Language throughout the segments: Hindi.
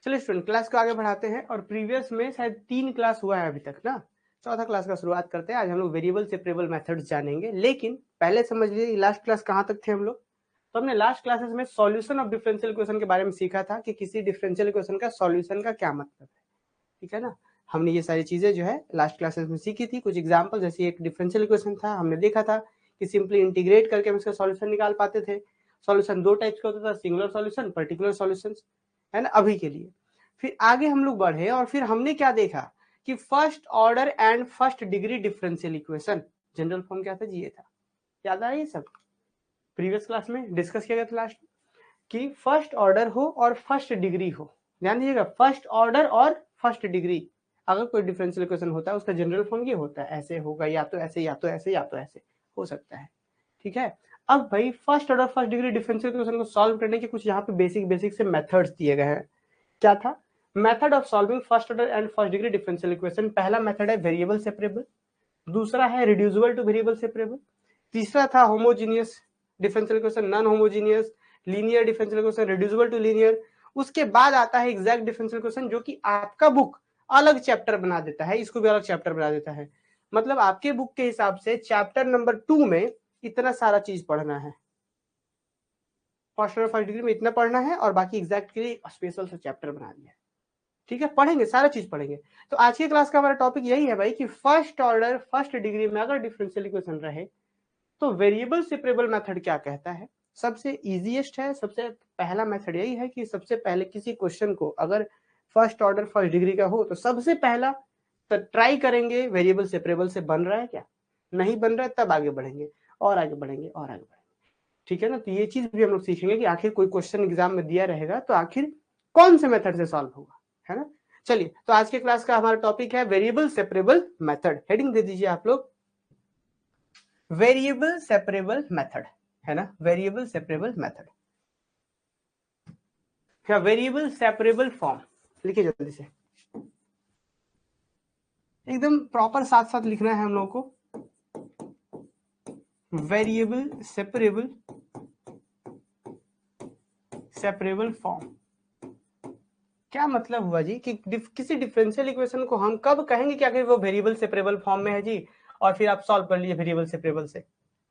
चलिए स्टूडेंट, क्लास को आगे बढ़ाते हैं। और प्रीवियस में शायद 3 क्लास हुआ है अभी तक ना, चौथा क्लास का शुरुआत करते हैं। आज हम लोग वेरिएबल सेपरेबल मेथड्स जानेंगे, लेकिन पहले समझ लीजिए लास्ट क्लास कहाँ तक थे हम लोग। तो हमने लास्ट क्लासेस में सॉल्यूशन ऑफ डिफरेंशियल इक्वेशन के बारे में सीखा था कि किसी डिफरेंशियल इक्वेशन का सॉल्यूशन का क्या मतलब है, ठीक है ना। हमने ये सारी चीजें जो है लास्ट क्लासेस में सीखी थी। कुछ एग्जांपल, जैसे एक डिफरेंशियल इक्वेशन था, हमने देखा था कि सिंपली इंटीग्रेट करके हम इसका सॉल्यूशन निकाल पाते थे। सॉल्यूशन 2 टाइप्स का होता था, सिंगुलर सॉल्यूशन, पर्टिकुलर सॉल्यूशन, है ना, अभी के लिए। फिर आगे हम लोग बढ़े और फिर हमने क्या देखा कि first order and first degree differential equation, general form क्या था जी, ये था। याद आया ये सब? प्रीवियस क्लास में डिस्कस किया गया था लास्ट कि फर्स्ट ऑर्डर हो और फर्स्ट डिग्री हो। ध्यान दीजिएगा, फर्स्ट ऑर्डर और फर्स्ट डिग्री अगर कोई डिफरेंशियल इक्वेशन होता है उसका जनरल फॉर्म ये होता है, ऐसे होगा, या तो ऐसे या तो ऐसे या तो ऐसे हो सकता है, ठीक है। अब भाई first order first degree differential equation को सॉल्व करने के कुछ यहाँ पे बेसिक से मेथड्स दिए गए हैं। क्या था? Method of solving first order and first degree differential equation. पहला मेथड है वेरिएबल सेपरेबल, दूसरा है रिड्यूसिबल टू वेरिएबल सेपरेबल, तीसरा था homogeneous differential equation, non homogeneous, linear differential equation, reducible to linear. उसके बाद आता है एग्जैक्ट डिफरेंशियल इक्वेशन, जो कि आपका बुक अलग चैप्टर बना देता है, इसको भी अलग चैप्टर बना देता है। मतलब आपके बुक के हिसाब से चैप्टर नंबर 2 में इतना सारा चीज पढ़ना है, फर्स्ट और फर्स्ट डिग्री में इतना पढ़ना है, और बाकी एग्जैक्ट के लिए स्पेशल से चैप्टर बना दिया है, ठीक है। पढ़ेंगे, सारा चीज पढ़ेंगे। तो आज की क्लास का हमारा टॉपिक यही है भाई कि फर्स्ट ऑर्डर फर्स्ट डिग्री में अगर डिफरेंशियल इक्वेशन रहे तो वेरिएबल सेपरेबल मेथड क्या कहता है। सबसे इजीएस्ट है, सबसे पहला मेथड यही है कि सबसे पहले किसी क्वेश्चन को अगर फर्स्ट ऑर्डर फर्स्ट डिग्री का हो तो सबसे पहला तो ट्राई करेंगे वेरिएबल सेपरेबल से बन रहा है क्या, नहीं बन रहा है तब आगे बढ़ेंगे और आगे बढ़ेंगे और आगे बढ़ेंगे, ठीक है ना। तो ये चीज भी हम लोग सीखेंगे कि आखिर कोई क्वेश्चन एग्जाम में दिया रहेगा तो आखिर कौन से मेथड से सॉल्व होगा, है ना। चलिए, तो आज के क्लास का हमारा टॉपिक है वेरिएबल सेपरेबल मेथड। हेडिंग दे दीजिए आप लोग, वेरिएबल सेपरेबल मेथड, है ना, वेरिएबल सेपरेबल मेथड या वेरिएबल सेपरेबल फॉर्म। लिखिए जल्दी से, एकदम प्रॉपर साथ साथ लिखना है हम लोगों को। वेरिएबल सेपरेबल फॉर्म क्या मतलब हुआ जी कि किसी डिफरेंशियल इक्वेशन को हम कब कहेंगे कि आखिर वो वेरिएबल सेपरेबल फॉर्म में है जी, और फिर आप सॉल्व कर लीजिए वेरिएबल सेपरेबल से।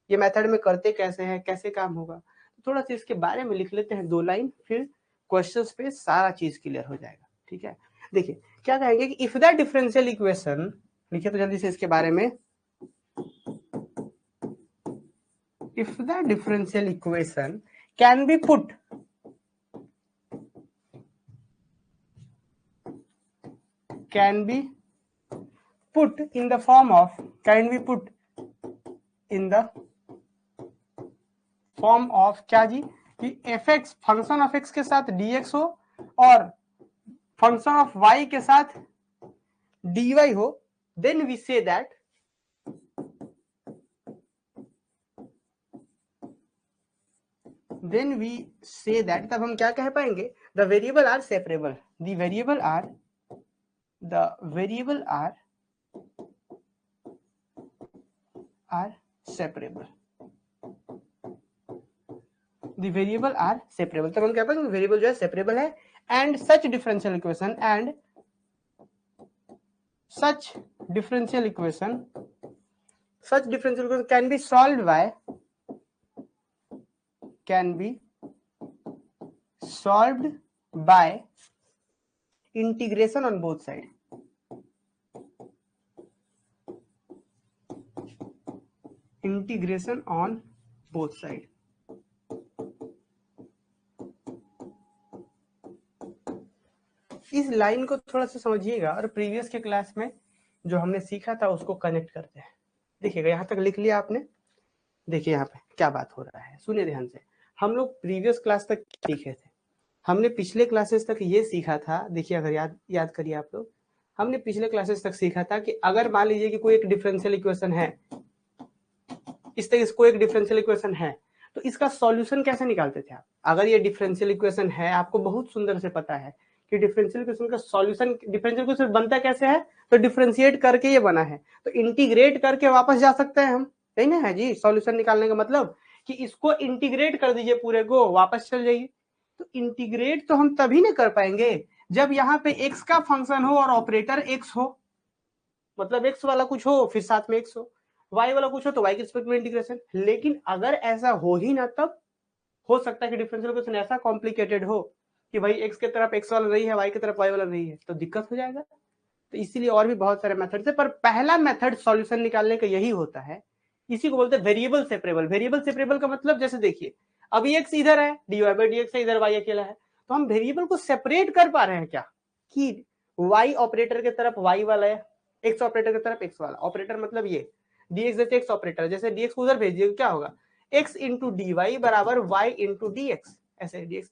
ये मेथड में करते कैसे हैं, कैसे काम होगा, तो थोड़ा सा इसके बारे में लिख लेते हैं 2 लाइन, फिर क्वेश्चंस पे सारा चीज क्लियर हो जाएगा, ठीक है। देखिए क्या कहेंगे कि इफ द डिफरेंशियल इक्वेशन, लिखिए तो जल्दी से इसके बारे में, if the differential equation can be put in the form of क्या जी कि fx फंक्शन ऑफ x के साथ dx हो और फंक्शन ऑफ y के साथ dy हो, then we say that तब हम क्या कह पाएंगे, the variable are separable, the variable are separable, the variable are separable। तब हम क्या पाएंगे, वेरिएबल जो है सेपरेबल है, and such differential equation can be solved by integration on both sides, इस लाइन को थोड़ा सा समझिएगा और प्रीवियस के क्लास में जो हमने सीखा था उसको कनेक्ट करते हैं। देखिएगा, यहाँ तक लिख लिया आपने, देखिए यहाँ पे क्या बात हो रहा है, सुनिए ध्यान से। हम लोग प्रीवियस क्लास तक सीखे थे, हमने पिछले क्लासेस तक ये सीखा था, देखिए अगर याद करिए आप लोग, हमने पिछले क्लासेस तक सीखा था कि अगर मान लीजिए कि कोई एक डिफरेंशियल इक्वेशन है, इस तरह इसको एक डिफरेंशियल इक्वेशन है, तो इसका सॉल्यूशन कैसे निकालते थे आप। अगर ये डिफरेंशियल इक्वेशन है, आपको बहुत सुंदर से पता है कि डिफरेंशियल इक्वेशन का सॉल्यूशन, डिफरेंशियल इक्वेशन बनता कैसे है, तो डिफरेंशिएट करके ये बना है, तो इंटीग्रेट करके वापस जा सकते हैं हम, सही ना है जी। सॉल्यूशन निकालने का मतलब कि इसको इंटीग्रेट कर दीजिए पूरे को, वापस चल जाइए। तो इंटीग्रेट तो हम तभी ना कर पाएंगे जब यहाँ पे x का फंक्शन हो और ऑपरेटर x हो, मतलब x वाला कुछ हो फिर साथ में x हो, y वाला कुछ हो तो y के रिस्पेक्ट में इंटीग्रेशन। लेकिन अगर ऐसा हो ही ना, तब हो सकता है कि डिफरेंशियल इक्वेशन ऐसा कॉम्प्लिकेटेड हो कि भाई x के तरफ x वाला नहीं है, y की तरफ y वाला नहीं है, तो दिक्कत हो जाएगा। तो इसीलिए और भी बहुत सारे मेथड्स है, पर पहला मेथड सॉल्यूशन निकालने का यही होता है। इसी को बोलते हैं वेरिएबल सेपरेबल। वेरिएबल सेपरेबल का मतलब जैसे देखिए, अभी x इधर है, dy बाई dx है, इधर y अकेला है, तो हम वेरिएबल को सेपरेट कर पा रहे हैं क्या, कि y ऑपरेटर के तरफ y वाला है, x ऑपरेटर की तरफ x वाला। ऑपरेटर मतलब ये dx जैसे x ऑपरेटर, जैसे dx को उधर भेज दिए क्या होगा, x इंटू dy बराबर y इंटू dx, ऐसे dx।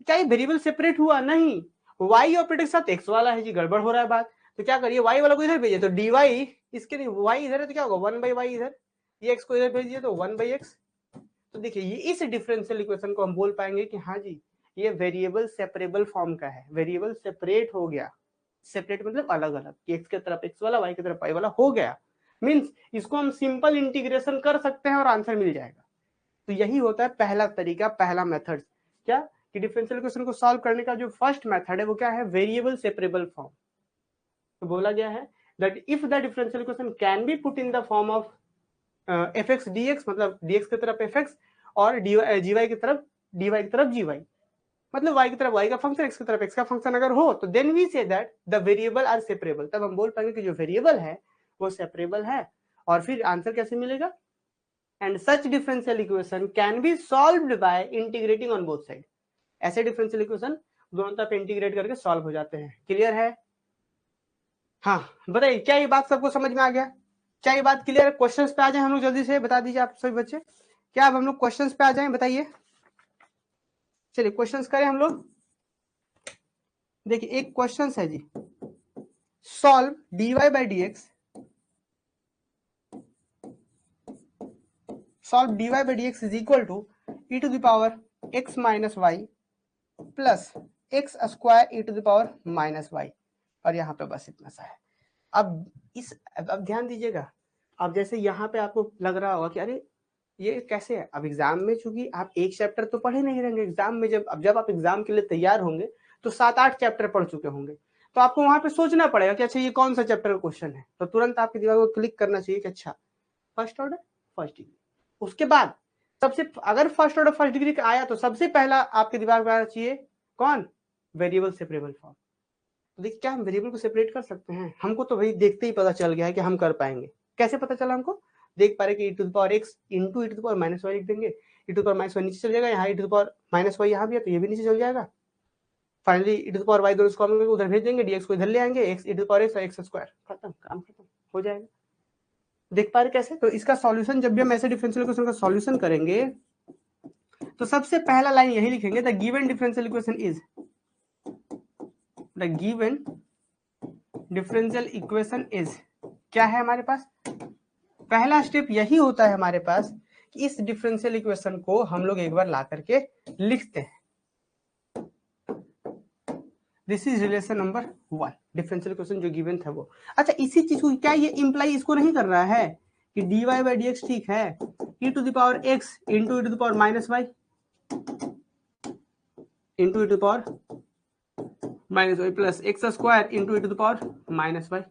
क्या ये वेरिएबल सेपरेट हुआ? नहीं, y ऑपरेटर के साथ x वाला है जी, गड़बड़ हो रहा है बात। तो क्या करिए, y वाला को इधर भेजिए तो dy, इसके लिए y इधर है तो क्या होगा 1 बाई y इधर, ये x को इधर भेजिए तो 1 बाई x। तो देखिए ये इस डिफरेंशियल इक्वेशन को हम बोल पाएंगे कि हाँ जी ये वेरिएबल सेपरेबल फॉर्म का है, वेरिएबल सेपरेट हो गया। सेपरेट मतलब अलग अलग, x के तरफ x वाला, y की तरफ y वाला हो गया, मींस इसको हम सिंपल इंटीग्रेशन कर सकते हैं और आंसर मिल जाएगा। तो यही होता है पहला तरीका, पहला मेथड, क्या कि डिफरेंशियल इक्वेशन को सॉल्व करने का जो फर्स्ट मेथड है वो क्या है, वेरिएबल सेपरेबल फॉर्म। तो बोला गया है that if the differential equation can be put in the form of fx dx, मतलब dx की तरफ fx और gy की तरफ dy की तरफ gy, मतलब y की तरफ y का फंक्शन, x की तरफ x का फंक्शन अगर हो, तो then we say that the variable are separable. तब हम बोल पाएंगे कि जो वेरिएबल है वो सेपरेबल है। और फिर आंसर कैसे मिलेगा, and such differential equation can be solved by integrating on both sides। ऐसे डिफरेंशियल इक्वेशन दोनों तरफ इंटीग्रेट करके सॉल्व हो जाते हैं। क्लियर है? हाँ बताइए, क्या ये बात सबको समझ में आ गया? क्या ये बात क्लियर है? क्वेश्चंस पे आ जाए हम लोग जल्दी से, बता दीजिए आप सभी बच्चे, क्या अब हम लोग क्वेश्चंस पे आ जाएं, बताइए। चलिए क्वेश्चंस करें हम लोग। देखिए एक क्वेश्चन है जी, solve dy by dx, solve dy by dx is equal to e to the power x minus y plus x square e to the power minus y, और यहाँ पे बस इतना सा है। अब ध्यान दीजिएगा, अब जैसे यहाँ पे आपको लग रहा होगा कि अरे ये कैसे है, अब एग्जाम में चूंकि आप एक चैप्टर तो पढ़े नहीं रहेंगे, एग्जाम में जब आप एग्जाम के लिए तैयार होंगे तो 7-8 चैप्टर पढ़ चुके होंगे, तो आपको वहां पे सोचना पड़ेगा कि अच्छा ये कौन सा चैप्टर का क्वेश्चन है, तो तुरंत आपके दिमाग में क्लिक करना चाहिए कि अच्छा फर्स्ट ऑर्डर फर्स्ट डिग्री। उसके बाद सबसे, अगर फर्स्ट ऑर्डर फर्स्ट डिग्री का आया तो सबसे पहला आपके दिमाग में आना चाहिए कौन, वेरिएबल सेपरेबल फॉर्म। तो देखिए क्या हम वेरिएबल को सेपरेट कर सकते हैं? हमको तो भाई देखते ही पता चल गया है कि हम कर पाएंगे। कैसे पता चला हमको? देख पा रहे कि e to the power x into e to the power minus y लिख देंगे, e to the power minus y नीचे चल जाएगा, यहाँ e to the power minus y यहाँ भी है तो ये भी नीचे चल जाएगा। Finally e to the power y दोनों कॉमन करके उधर भेज देंगे, dx को इधर ले आएंगे, x e to the power x और x स्क्वायर, खत्म, काम खत्म हो जाएगा। देख पा रहे कैसे? तो इसका सॉल्यूशन जब भी हम ऐसे डिफरेंशियल इक्वेशन का सॉल्यूशन करेंगे तो सबसे पहला लाइन यही लिखेंगे, the given differential equation is, the given differential equation is, क्या है हमारे पास? पहला स्टेप यही होता है हमारे पास कि इस डिफरेंशियल इक्वेशन को हम लोग एक बार ला करके लिखते हैं। This is relation number 1, differential equation जो गिवन था वो। अच्छा इसी चीज को क्या ये इंप्लाई इसको नहीं कर रहा है कि dy बाई dx ठीक है e to the power x into e to the power minus y into e to the power minus y plus x square into e to the power minus y.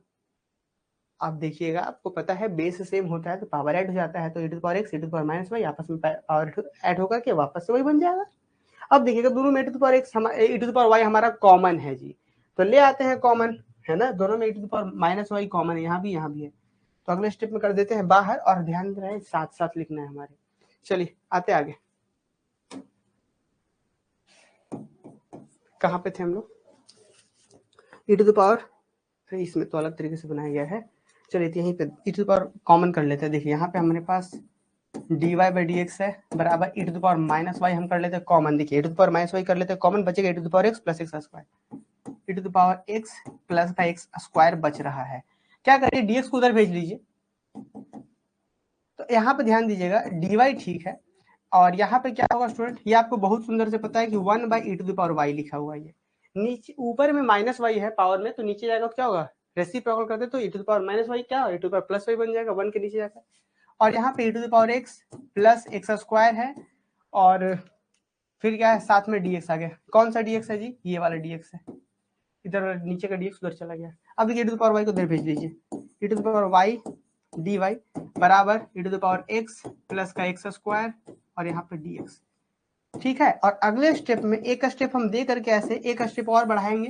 आप देखिएगा आपको पता है बेस सेम होता है तो पावर ऐड हो जाता है, तो e to the power x e to the power minus y आपस में पावर ऐड होकर के वापस से वही बन जाएगा। अब देखिएगा दोनों में e to the power x e to the power y हमारा कॉमन है जी, तो ले आते हैं कॉमन, है ना, दोनों में e to the power minus y common है, यहाँ भी है। तो अगले स्टेप में कर देते हैं बाहर, और ध्यान रहे साथ साथ लिखना है हमारे। चलिए आते आगे, कहाँ पे थे हम लोग? e टू द पावर, इसमें तो अलग तरीके से बनाया गया है, चलिए यहीं पे e to the power common कर लेते हैं। देखिए यहाँ पे हमारे पास dy बाई dx है बराबर e to the power minus y, हम कर लेते हैं कॉमन। देखिए e to the power minus y कर लेते हैं कॉमन, बचेगा e to the power x plus x square, e to the power x plus का एक्स स्क्वायर बच रहा है। क्या करिए dx को उधर भेज लीजिए, तो यहाँ पे ध्यान दीजिएगा dy ठीक है, और यहाँ पे क्या होगा स्टूडेंट, ये आपको बहुत सुंदर से पता है कि 1 by e to the power y लिखा हुआ है, ये नीचे ऊपर में माइनस वाई है पावर में, तो नीचे जाएगा तो क्या होगा, रेसिप्रोकल करते तो e to the power minus y क्या e to the power plus y बन जाएगा, 1 के नीचे जाकर, और यहाँ पे e to the power x plus x square है, और फिर क्या है, साथ में dx आ गया। कौन सा dx है जी, ये वाला dx है, इधर नीचे का dx उधर चला गया। अब देखिए e to the power y को इधर भेज दीजिए, e to the power y dy बराबर e to the power x plus का x स्क्वायर और यहाँ पे dx। ठीक है, और अगले स्टेप में एक स्टेप हम दे करके ऐसे एक स्टेप और बढ़ाएंगे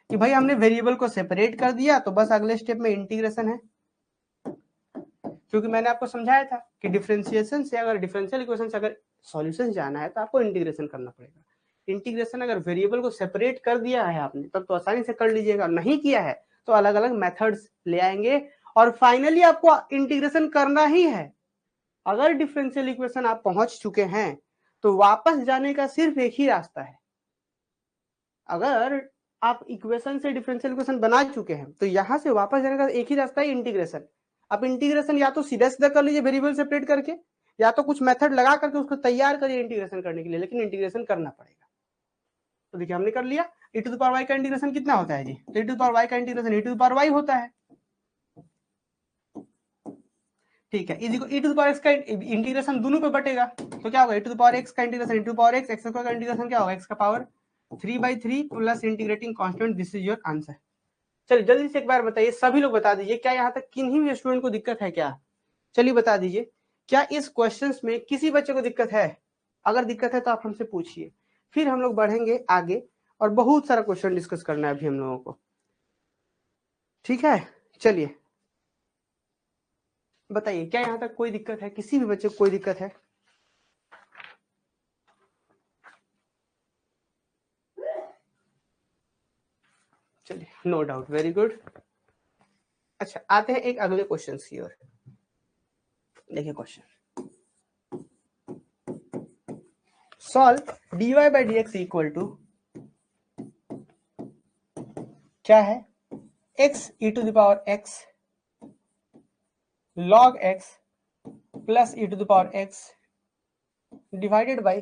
कि भाई हमने वेरिएबल को सेपरेट कर दिया, तो बस अगले स्टेप में इंटीग्रेशन है। क्योंकि मैंने आपको समझाया था कि डिफरेंशिएशन से अगर डिफरेंशियल इक्वेशन से अगर सॉल्यूशन जाना है तो आपको इंटीग्रेशन करना पड़ेगा। इंटीग्रेशन अगर वेरिएबल को सेपरेट कर दिया है आपने तब तो आसानी से कर लीजिएगा, नहीं किया है तो अलग अलग मेथड्स ले आएंगे और फाइनली आपको इंटीग्रेशन करना ही है। अगर डिफरेंशियल इक्वेशन आप पहुंच चुके हैं तो वापस जाने का सिर्फ एक ही रास्ता है। अगर आप इक्वेशन से डिफरेंशियल इक्वेशन बना चुके हैं तो यहां से वापस जाने का एक ही रास्ता है, इंटीग्रेशन। आप इंटीग्रेशन या तो सीधा सीधा कर लीजिए वेरिएबल सेपरेट करके, या तो कुछ मेथड लगा करके उसको तैयार करिए इंटीग्रेशन करने के लिए, लेकिन इंटीग्रेशन करना पड़ेगा। तो देखिए हमने कर लिया। e to the power y का इंटीग्रेशन कितना होता है जी, तो e to the power y का integration e to the power y होता है। ठीक है, e to the power x का इंटीग्रेशन दोनों पे बटेगा तो क्या होगा, e to the power x का integration e to the power x, x का इंटीग्रेशन क्या होगा, x का power 3/3 plus integrating constant. This is your answer. चलिए जल्दी से एक बार बताइए, सभी लोग बता दीजिए, क्या यहाँ तक किन्हीं भी स्टूडेंट को दिक्कत है क्या? चलिए बता दीजिए, क्या इस क्वेश्चंस में किसी बच्चे को दिक्कत है? अगर दिक्कत है तो आप हमसे पूछिए, फिर हम लोग बढ़ेंगे आगे और बहुत सारा क्वेश्चन डिस्कस करना है अभी हम लोगों को। ठीक है, चलिए बताइए, क्या यहाँ तक कोई दिक्कत है, किसी भी बच्चे को कोई दिक्कत है? चलिए, नो डाउट, वेरी गुड। अच्छा, आते हैं एक अगले क्वेश्चन की ओर। देखिए question, solve dy by dx equal to क्या है, x e to the power x log x plus e to the power x divided by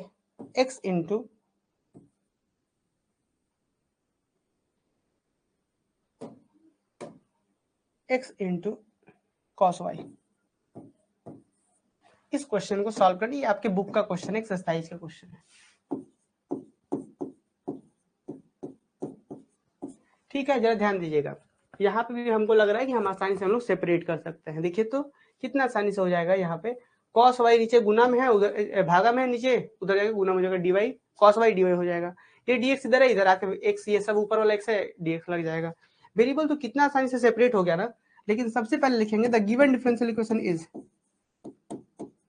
x into x into cos y। इस क्वेश्चन को सॉल्व करना, ये आपके बुक का क्वेश्चन है, एक्सरसाइज का क्वेश्चन है। ठीक है, जरा ध्यान दीजिएगा, यहाँ पे भी हमको लग रहा है कि हम आसानी से हम लोग सेपरेट कर सकते हैं। देखिए तो कितना आसानी से हो जाएगा। यहाँ पे cos y नीचे गुना में है, उधर भागा में है, नीचे उधर जाएगा गुना में हो जाएगा, dy cos y dy हो जाएगा। ये dx इधर है, इधर आके x, ये सब ऊपर वाला x है, dx लग जाएगा। वेरिएबल तो कितना आसानी से सेपरेट हो गया ना। लेकिन सबसे पहले लिखेंगे the given differential equation is,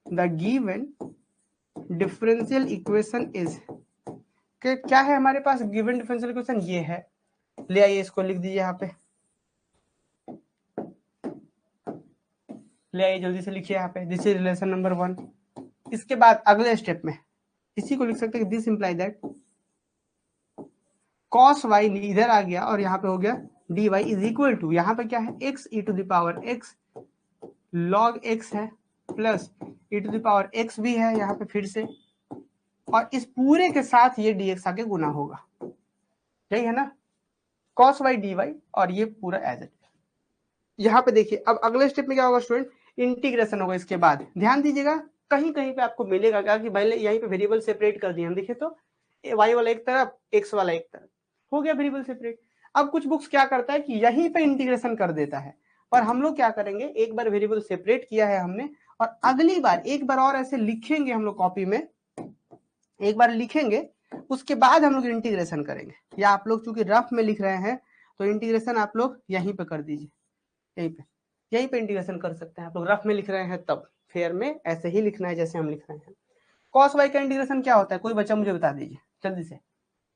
the given differential equation is, क्या है हमारे पास गिवन डिफरेंशियल इक्वेशन, ये है। ले आइए इसको लिख दीजिए यहाँ पे, ले आइए जल्दी से लिखिए यहाँ पे, दिस इज रिलेशन नंबर 1। इसके बाद अगले स्टेप में इसी को लिख सकते हैं, this imply that cos y इधर आ गया और यहाँ पे हो गया dy इज इक्वल टू, यहाँ पे क्या है, x e to the power x log x है plus e to the power x भी है यहाँ पे फिर से, और इस पूरे के साथ ये dx आके गुना होगा, यही है ना, cos y dy, और ये पूरा एज इट। यहाँ पे देखिए अब अगले स्टेप में क्या होगा स्टूडेंट, इंटीग्रेशन होगा। इसके बाद ध्यान दीजिएगा, कहीं कहीं पे आपको मिलेगा क्या कि भाई यहीं पे वेरिएबल सेपरेट कर दिए हम। देखिए तो y वाला एक तरफ, x वाला एक तरफ, हो गया वेरिएबल सेपरेट। अब कुछ बुक्स क्या करता है कि यहीं पे इंटीग्रेशन कर देता है, पर हम लोग क्या करेंगे, एक बार वेरिएबल सेपरेट किया है हमने, और अगली बार एक बार और ऐसे लिखेंगे हम लोग कॉपी में, एक बार लिखेंगे उसके बाद हम लोग इंटीग्रेशन करेंगे। या आप लोग चूंकि रफ में लिख रहे हैं तो इंटीग्रेशन आप लोग यहीं पे कर दीजिए, यहीं पे इंटीग्रेशन कर सकते हैं। आप लोग रफ में लिख रहे हैं तब फेयर में ऐसे ही लिखना है जैसे हम लिख रहे हैं। cos y का इंटीग्रेशन क्या होता है, कोई बच्चा मुझे बता दीजिए जल्दी से,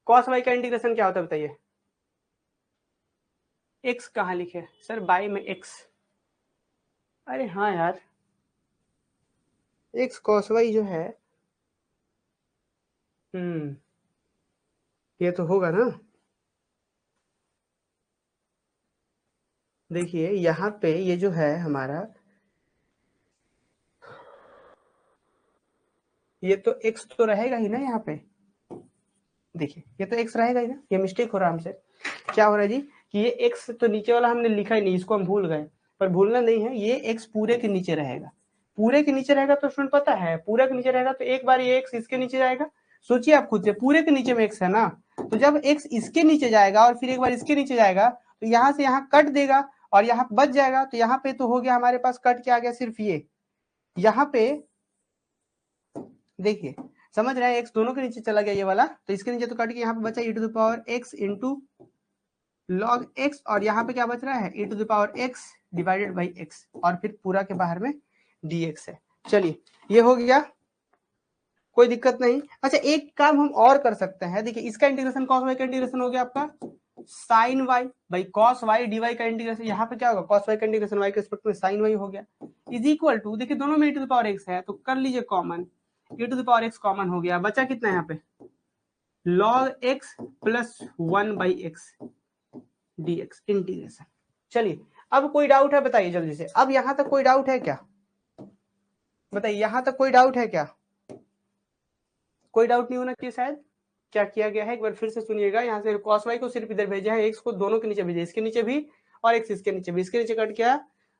cos y का इंटीग्रेशन क्या होता है बताइए। x कहाँ लिखे सर, बाई में x, अरे हाँ यार, x cos y जो है, ये तो होगा ना। देखिए यहाँ पे ये जो है हमारा, ये तो x तो रहेगा ही ना यहाँ पे, देखिए ये तो x रहेगा ही ना। ये मिस्टेक हो रहा है हमसे, क्या हो रहा है जी कि ये x तो नीचे वाला हमने लिखा ही नहीं, इसको हम भूल गए, पर भूलना नहीं है, ये x पूरे के नीचे रहेगा। पूरे के नीचे रहेगा तो स्टूडेंट पता है, पूरे के नीचे रहेगा तो एक बार ये x इसके नीचे जाएगा सोचिए आप खुद से, पूरे के नीचे में x है ना, तो जब x इसके नीचे जाएगा और फिर एक बार इसके नीचे जाएगा तो यहाँ से यहाँ कट देगा और यहाँ बच जाएगा, तो यहाँ पे तो हो गया हमारे पास कट क्या आ गया, सिर्फ ये यहाँ पे देखिए, समझ रहे हैं, x दोनों के नीचे चला गया ये वाला, तो इसके नीचे तो कट के यहाँ पे बचा e to the power x into log x, और यहाँ पे क्या बच रहा है e to the power x divided by x, और फिर पूरा के बाहर में dx है। चलिए ये हो गया, कोई दिक्कत नहीं। अच्छा एक काम हम और कर सकते हैं, देखिए इसका इंटीग्रेशन cos y का इंटीग्रेशन हो गया आपका sin y by cos y dy का इंटीग्रेशन, यहाँ पे क्या होगा cos y का इंटीग्रेशन y के रिस्पेक्ट में sin y हो गया, इज इक्वल टू, देखिए दोनों में e to the power x है तो कर लीजिए common, e to the power x common हो गया, बचा कितना यहाँ पे log x plus 1 by x dx integration. चलिए अब कोई डाउट है बताइए जल्दी से, अब यहां तक कोई डाउट है क्या, बताइए यहां तक कोई डाउट है क्या, कोई डाउट नहीं होना चाहिए शायद। क्या किया गया है एक बार फिर से सुनिएगा, यहाँ से cos y को सिर्फ इधर भेजा है, x को दोनों के नीचे भेजा, इसके नीचे भी और x इसके नीचे भी, इसके नीचे कट गया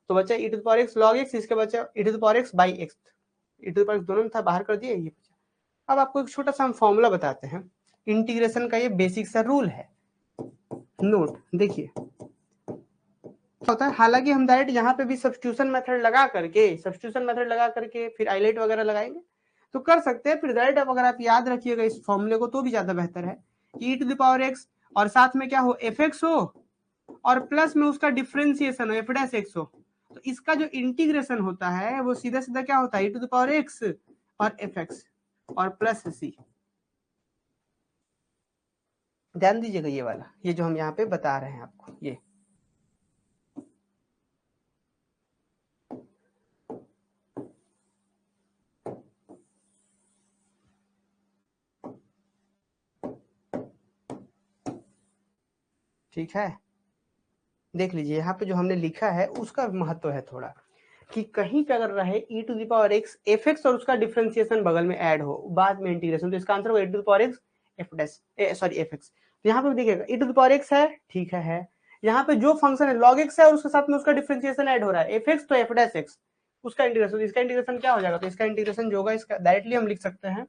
तो बचा e to the power x log x, इसके बचा e to the power x by x, e to the power x दोनों में था बाहर कर दिया ये बचा। अब आपको एक छोटा सा हम फॉर्मूला बताते हैं इंटीग्रेशन का, ये बेसिक सा रूल है, नोट देखिए होता है, हालांकि हम डायरेक्ट यहाँ पे भी सब्स्टिट्यूशन मेथड लगा करके फिर आइलेट वगैरह लगाएंगे तो कर सकते हैं, फिर डायरेक्ट अब अगर आप याद रखिएगा इस फॉर्मूले को तो भी ज्यादा बेहतर है कि e to the power x और साथ में क्या हो fx हो और प्लस में उसका डिफरेंशिएशन हो f डैश x हो, तो इसका जो इंटीग्रेशन होता है वो सीधा सीधा क्या होता है e to the power x और fx और प्लस c। ध्यान दीजिएगा ये वाला, ये जो हम यहाँ पे बता रहे हैं आपको, ये ठीक है, देख लीजिए यहाँ पे जो हमने लिखा है उसका महत्व है थोड़ा, कि कहीं पे अगर रहे e to the power x fx और उसका डिफरेंशिएशन बगल में ऐड हो बाद में इंटीग्रेशन, तो इसका आंसर होगा e to the power x f dash sorry fx। तो यहाँ पे देखिएगा e to the power x है, ठीक है, यहाँ पे जो फंक्शन है log x है और उसके साथ में उसका डिफरेंशिएशन ऐड हो रहा है fx, तो f डैश x उसका इंटीग्रेशन, इसका इंटीग्रेशन क्या हो जाएगा, तो इसका इंटीग्रेशन जो होगा इसका डायरेक्टली हम लिख सकते हैं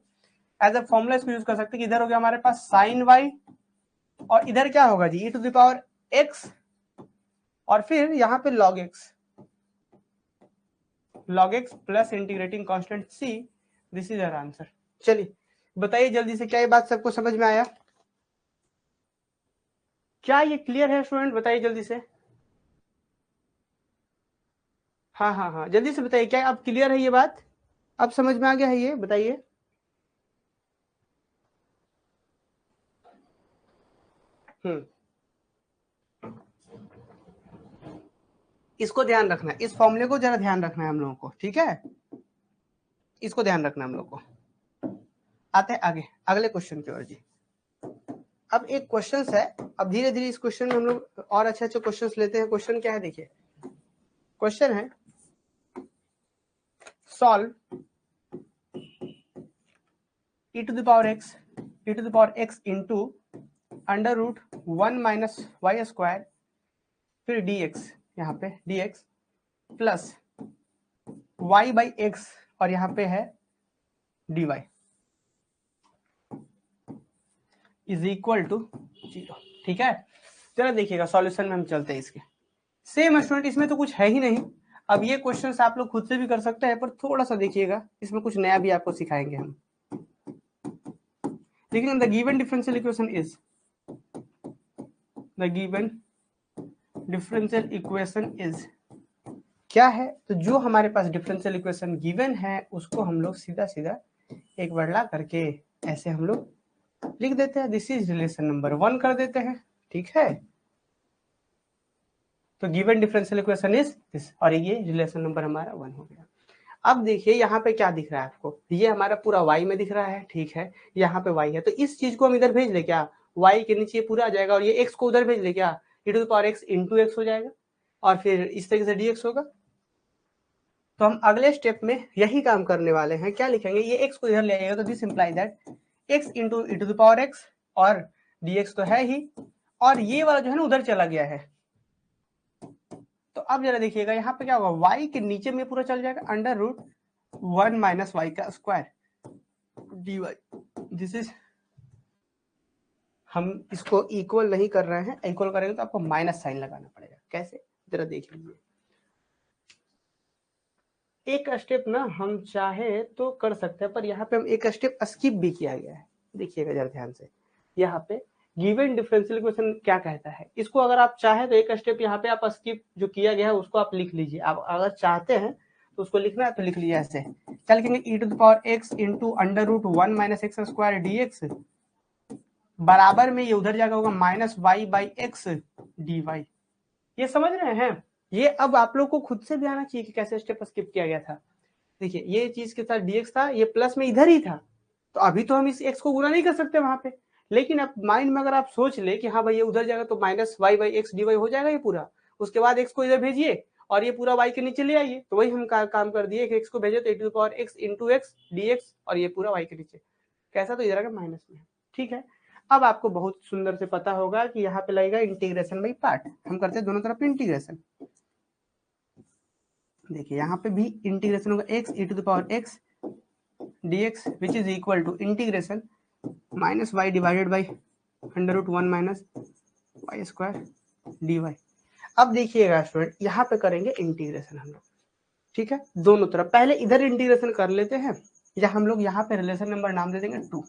एज अ फॉर्मूला, इसको यूज कर सकते हैं कि इधर हो गया हमारे पास sin y और इधर क्या होगा जी e to the power x और फिर यहाँ पे log x plus integrating constant c, this is our answer. चलिए बताइए जल्दी से, क्या ये बात सबको समझ में आया, क्या ये क्लियर है स्टूडेंट, बताइए जल्दी से। हाँ हाँ हाँ जल्दी से बताइए, क्या अब क्लियर है ये बात, अब समझ में आ गया है ये, बताइए। इसको ध्यान रखना है, इस फॉर्मूले को जरा ध्यान रखना है हम लोगों को, ठीक है, इसको ध्यान रखना है हम लोग को। आते हैं आगे अगले क्वेश्चन की ओर जी। अब एक क्वेश्चन है, अब धीरे धीरे इस क्वेश्चन में हम लोग और अच्छे अच्छे क्वेश्चन लेते हैं। क्वेश्चन क्या है देखिए, क्वेश्चन है solve e to the power x into under root 1 minus y square फिर dx, यहाँ पे dx plus y by x और यहाँ पे है dy इज इक्वल टू 0, ठीक है। चलो देखिएगा सॉल्यूशन में हम चलते हैं इसके, सेम स्टूडेंट इसमें तो कुछ है ही नहीं। अब ये क्वेश्चंस आप लोग खुद से भी कर सकते हैं, पर थोड़ा सा देखिएगा इसमें कुछ नया भी आपको सिखाएंगे हम। देखिए the given differential equation is, the given differential equation is क्या है, तो जो हमारे पास डिफरेंशियल इक्वेशन गिवन है उसको हम लोग सीधा सीधा एक बार ला करके ऐसे हम लोग लिख देते हैं, दिस इज रिलेशन नंबर 1 कर देते हैं, ठीक है। तो given differential equation is this, और ये रिलेशन नंबर हमारा 1 हो गया। अब देखिए यहाँ पे क्या दिख रहा है आपको, ये हमारा पूरा y में दिख रहा है, ठीक है, यहाँ पे y है, तो इस चीज को हम इधर भेज ले क्या, y के नीचे पूरा आ जाएगा और ये x को उधर भेज ले क्या, e to the power x into x हो जाएगा और फिर इस तरीके से dx होगा। तो हम अगले स्टेप में यही काम करने वाले हैं, क्या लिखेंगे, ये x को इधर ले आएगा तो this imply that x into e to the power x और dx तो है ही, और ये वाला जो है ना उधर चला गया है। तो अब जरा देखिएगा यहाँ पे क्या होगा, y के नीचे में पूरा चल जाएगा अंडर रूट 1 माइनस वाई का स्क्वायर dy दिस इज, हम इसको इक्वल नहीं कर रहे हैं, इक्वल करेंगे तो आपको माइनस साइन लगाना पड़ेगा। कैसे, जरा देख लीजिए। एक स्टेप ना हम चाहे तो कर सकते हैं, पर यहाँ पे हम एक स्टेप स्किप भी किया गया है। देखिएगा जरा ध्यान से, यहाँ पे गिवन डिफरेंशियल इक्वेशन क्या कहता है, इसको अगर आप चाहे तो एक स्टेप यहाँ पे आप स्किप जो किया गया है उसको आप लिख लीजिए। आप अगर चाहते हैं तो उसको लिखना है तो लिख लीजिए ऐसे, क्या लिखेंगे, e to the power x into under root 1 minus x square dx बराबर में ये उधर जाकर होगा minus y by x d y. ये समझ रहे हैं? ये अब आप लोग को खुद से भी आना चाहिए कि कैसे स्टेप स्किप किया गया था। देखिए ये चीज के साथ dx था, ये प्लस में इधर ही था, तो अभी तो हम इस x को गुना नहीं कर सकते वहां पे, लेकिन अब माइंड में अगर आप सोच ले कि हाँ भाई ये उधर जाएगा तो minus y by x d y हो जाएगा ये पूरा, उसके बाद x को इधर भेजिए और ये पूरा y के नीचे ले आइए, तो वही हम काम कर दिए कि x को भेजे तो e to the power x into x d x और ये पूरा y के नीचे कैसा, तो इधर आएगा माइनस में। ठीक है, अब आपको बहुत सुंदर से पता होगा कि यहाँ पे लगेगा इंटीग्रेशन बाई पार्ट। हम करते हैं दोनों तरफ इंटीग्रेशन। देखिए यहाँ पे भी इंटीग्रेशन होगा x e to the power x dx which is equal to integration minus y divided by under root 1 minus y square d y. अब देखिएगा स्टूडेंट, यहाँ पे करेंगे इंटीग्रेशन हम लोग, ठीक है, दोनों तरफ। पहले इधर इंटीग्रेशन कर लेते हैं, या हम लोग यहाँ पे रिलेशन नंबर नाम दे देंगे 2।